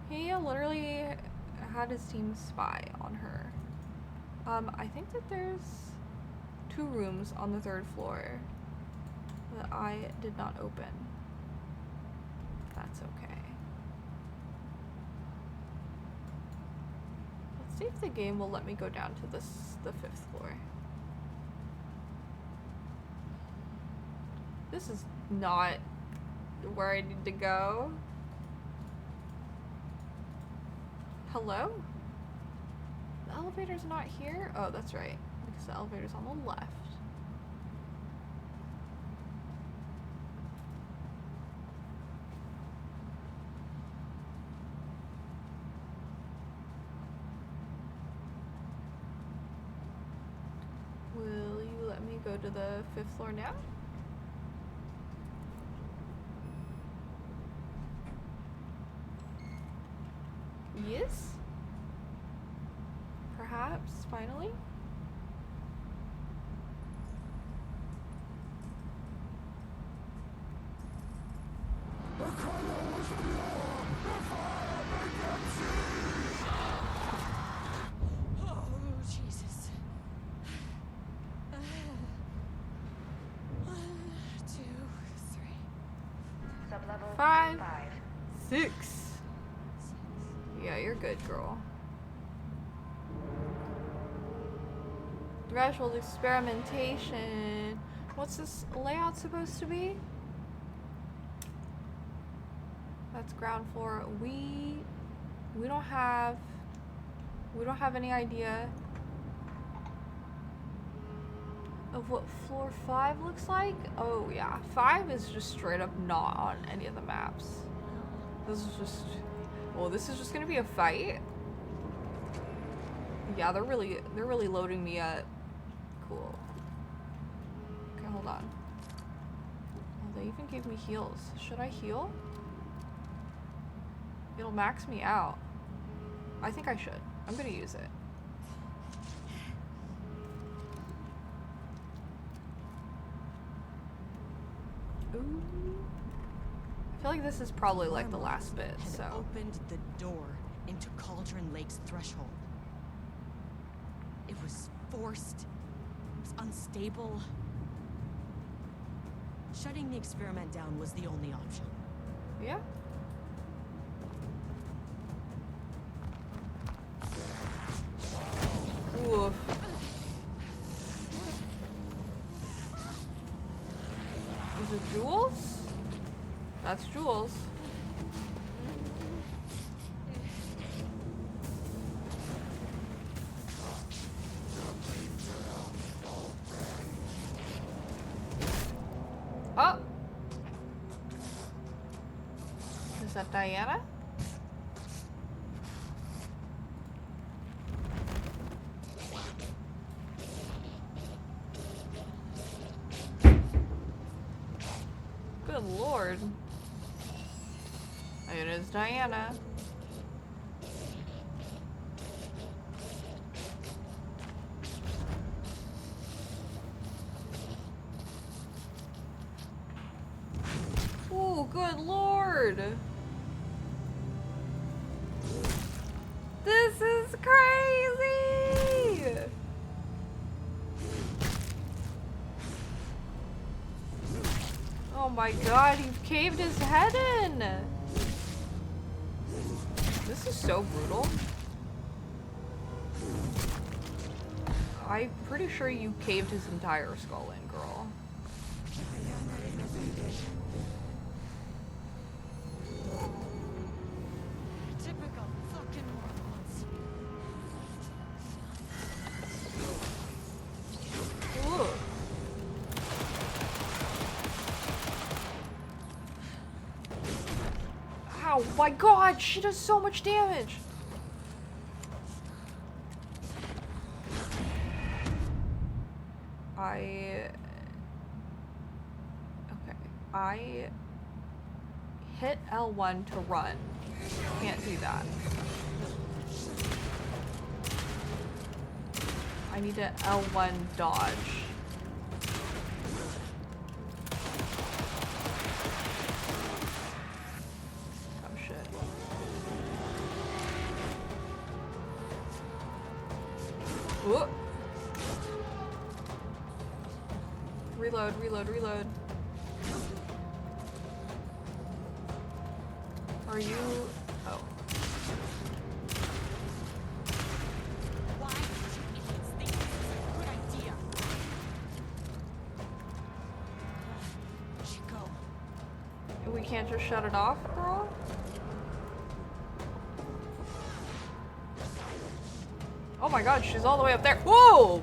He literally had his team spy on her. I think that there's 2 rooms on the 3rd floor that I did not open. That's okay. Let's see if the game will let me go down to the 5th floor. This is not where I need to go. Hello? The elevator's not here? Oh, that's right. Because the elevator's on the left. Will you let me go to the 5th floor now? Yes? Perhaps, finally? Oh, Jesus. 1, 2, 3. Sublevel 5, 6. Yeah, you're good, girl. Threshold experimentation. What's this layout supposed to be? That's ground floor. We don't have any idea of what floor 5 looks like. Oh yeah, 5 is just straight up not on any of the maps. This is just, well, this is just gonna be a fight. Yeah, they're really loading me up. Cool. Okay, hold on. Oh, they even gave me heals. Should I heal? It'll max me out. I think I should. I'm gonna use it. I feel like this is probably like the last bit, had so. opened the door into Cauldron Lake's threshold. It was forced. It was unstable. Shutting the experiment down was the only option. Yeah. Oof. Is it Jules? That's Jules. Oh! Is that Diana? Good lord. It is Diana. Oh, good lord. This is crazy. Oh my god, you've caved his head in. This is so brutal. I'm pretty sure you caved his entire skull in, girl. Typical fucking morons. Ooh. Ow, my god, she does so much damage. I hit L1 to run. Can't do that. I need to L1 dodge. Oh shit. Whoop. Reload, reload, reload. Are you... Oh. Why did you idiots think this is a good idea? Chico. We can't just shut it off, girl? Oh my god, she's all the way up there. Whoa!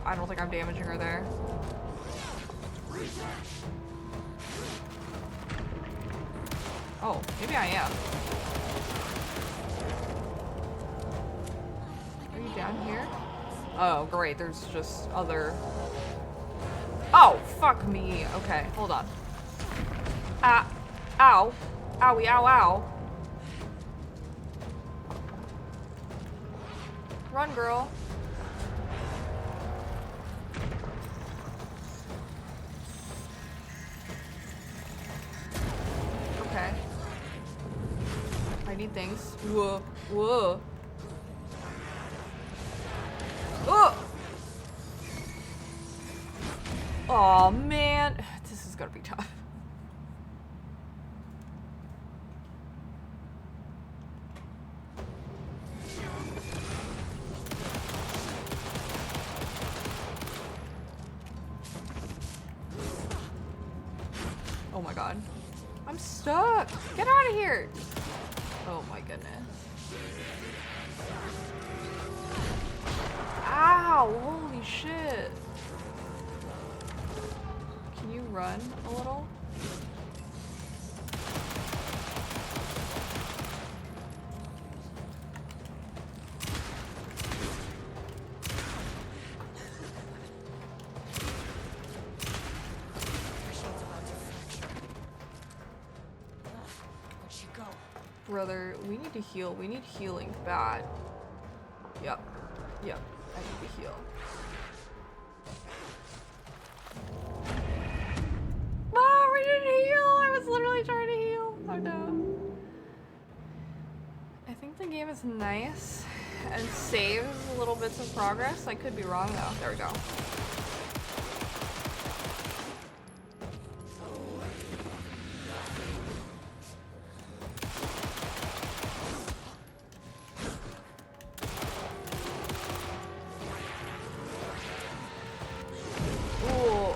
I don't think I'm damaging her there. Oh, maybe I am. Are you down here? Oh, great. There's just other... Oh, fuck me. Okay, hold on. Ah. Ow. Owie, ow, ow. Run, girl. Okay. I need things. Whoa. Whoa. Oh! Aw, man. This is gonna be tough. Oh my god. I'm stuck. Get out of here. Oh my goodness. Ow, holy shit. Can you run a little? Brother, we need to heal. We need healing bad. Yep. Yep. I need to heal. is nice and saves little bits of progress. I could be wrong though. There we go. Ooh.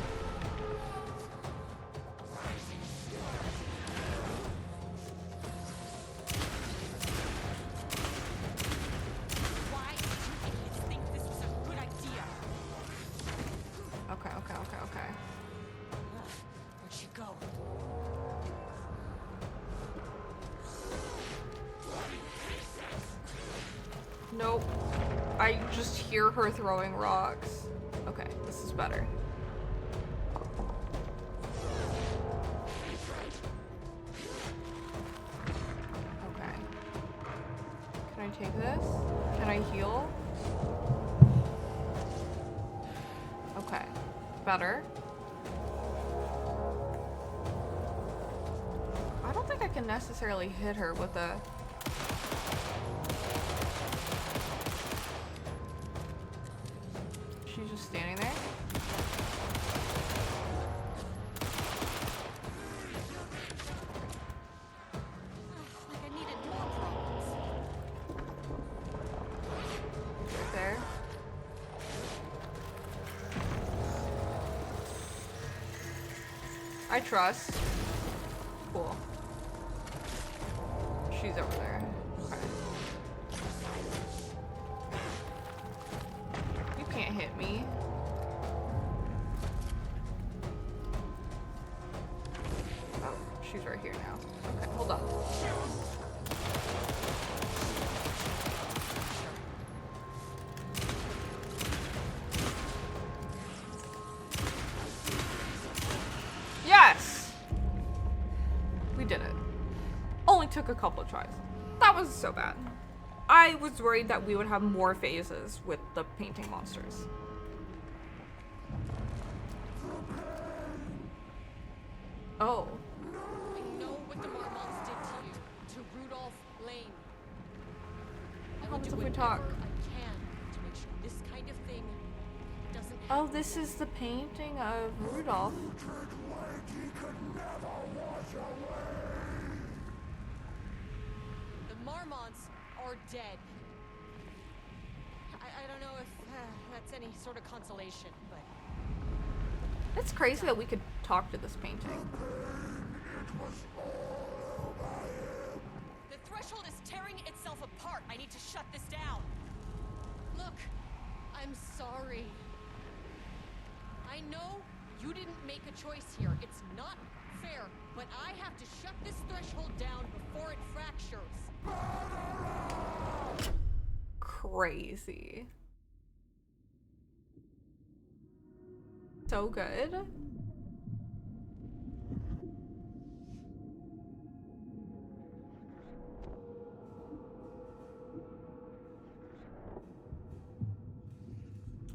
Why did you idiots think this was a good idea? Okay. Where'd she go? Nope. I just hear her throwing rocks. Okay, this is better. Okay. Can I take this? Can I heal? Okay. Better. I don't think I can necessarily hit her with a... She's just standing there. Like I needed more problems. Right there. I trust. Cool. She's over there. Okay. You can't hit me. Oh, she's right here now. Okay, hold on. Yes! We did it. Only took a couple of tries. That wasn't so bad. I was worried that we would have more phases with the painting monsters. Oh. I know what the Marmonts did to you, to Rudolph Lane. I will happens do if we whatever talk? I can to make sure this kind of thing doesn't happen. Oh, this is the painting of Rudolph. The Marmonts are dead. I don't know if that's any sort of consolation, but It's crazy that we could talk to this painting. the threshold is tearing itself apart. I need to shut this down. Look, I'm sorry. I know you didn't make a choice here. It's not fair, but I have to shut this threshold down before it fractures. Crazy. So good.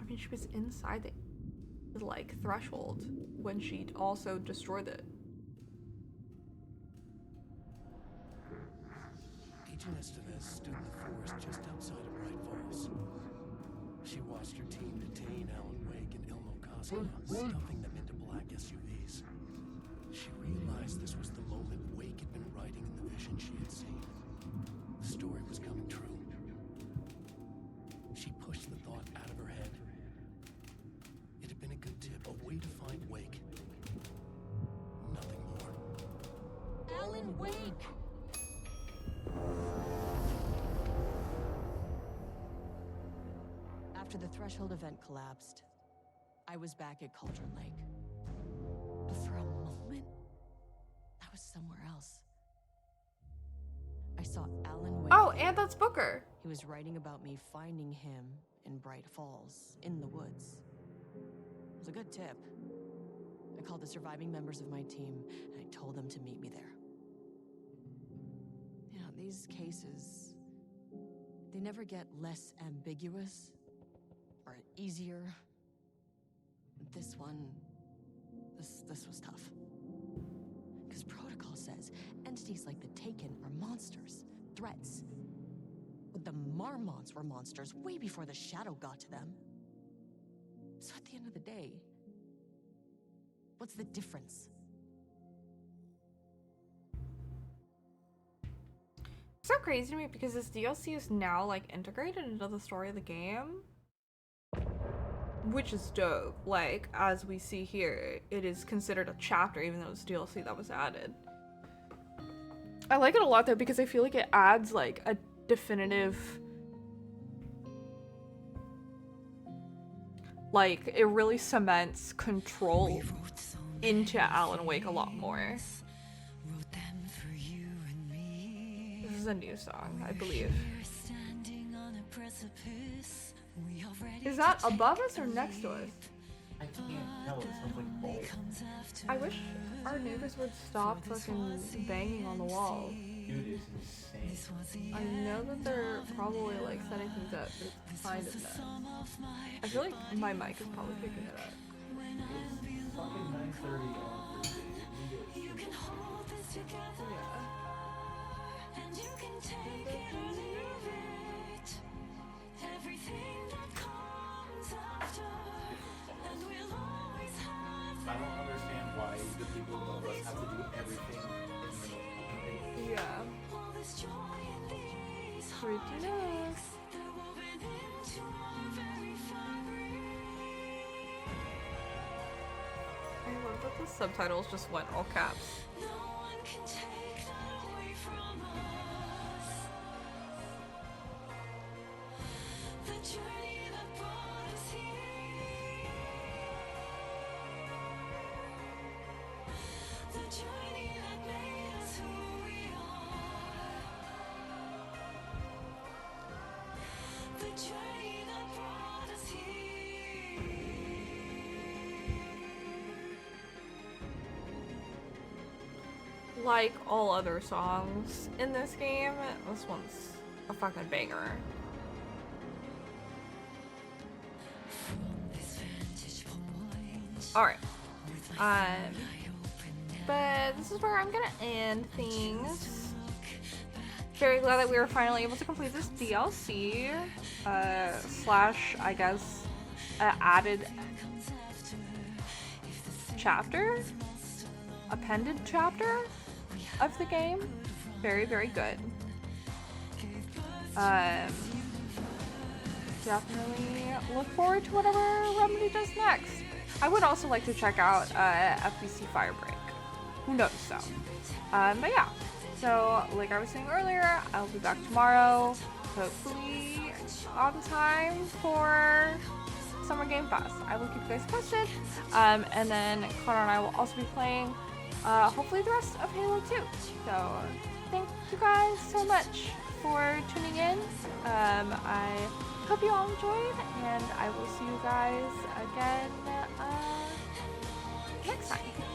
I mean, she was inside the like threshold when she also destroyed it. Agent Estevez stood in the forest just outside of Bright Falls. She watched her team detain Alan Wake and Ilmo Koska, stuffing them into black SUVs. She realized this was the moment Wake had been writing in the vision she had seen. The story was coming true. She pushed the thought out of her head. It had been a good tip, a way to find Wake. Nothing more. Alan Wake! After the threshold event collapsed, I was back at Cauldron Lake. But for a moment, I was somewhere else. I saw Alan Wake. Oh, and that's Booker. He was writing about me finding him in Bright Falls, in the woods. It was a good tip. I called the surviving members of my team, and I told them to meet me there. You know, these cases, they never get less ambiguous or easier. This one, this was tough. Because protocol says entities like the Taken are monsters, threats. But the Marmonts were monsters way before the shadow got to them. So at the end of the day, what's the difference? It's so crazy to me because this DLC is now like integrated into the story of the game, which is dope. Like, as we see here, it is considered a chapter even though it's DLC that was added. I like it a lot though because I feel like it adds like a definitive, like it really cements control into Alan Wake a lot more. This is a new song, I believe. Is that above us or next to us? I can't tell. It sounds like both. I wish our neighbors would stop fucking banging on the wall. Dude, it's insane. I know that they're probably like setting things up, but it's kind of nuts. I feel like my mic is probably picking it up. It's fucking 9:30 on Thursday. Yeah. I don't understand why the people above us have to do everything in the middle. Yeah. Pretty nice. I love that the subtitles just went all caps. Like all other songs in this game, this one's a fucking banger. Alright. But this is where I'm gonna end things. Very glad that we were finally able to complete this DLC. Slash, I guess, added chapter? Appended chapter of the game. Very, very good. Definitely look forward to whatever Remedy does next. I would also like to check out FBC Firebreak. Who knows though. But yeah. So, like I was saying earlier, I'll be back tomorrow, hopefully on time for Summer Game Fest. I will keep you guys posted. And then Connor and I will also be playing hopefully the rest of Halo 2. So thank you guys so much for tuning in. I hope you all enjoyed, and I will see you guys again next time.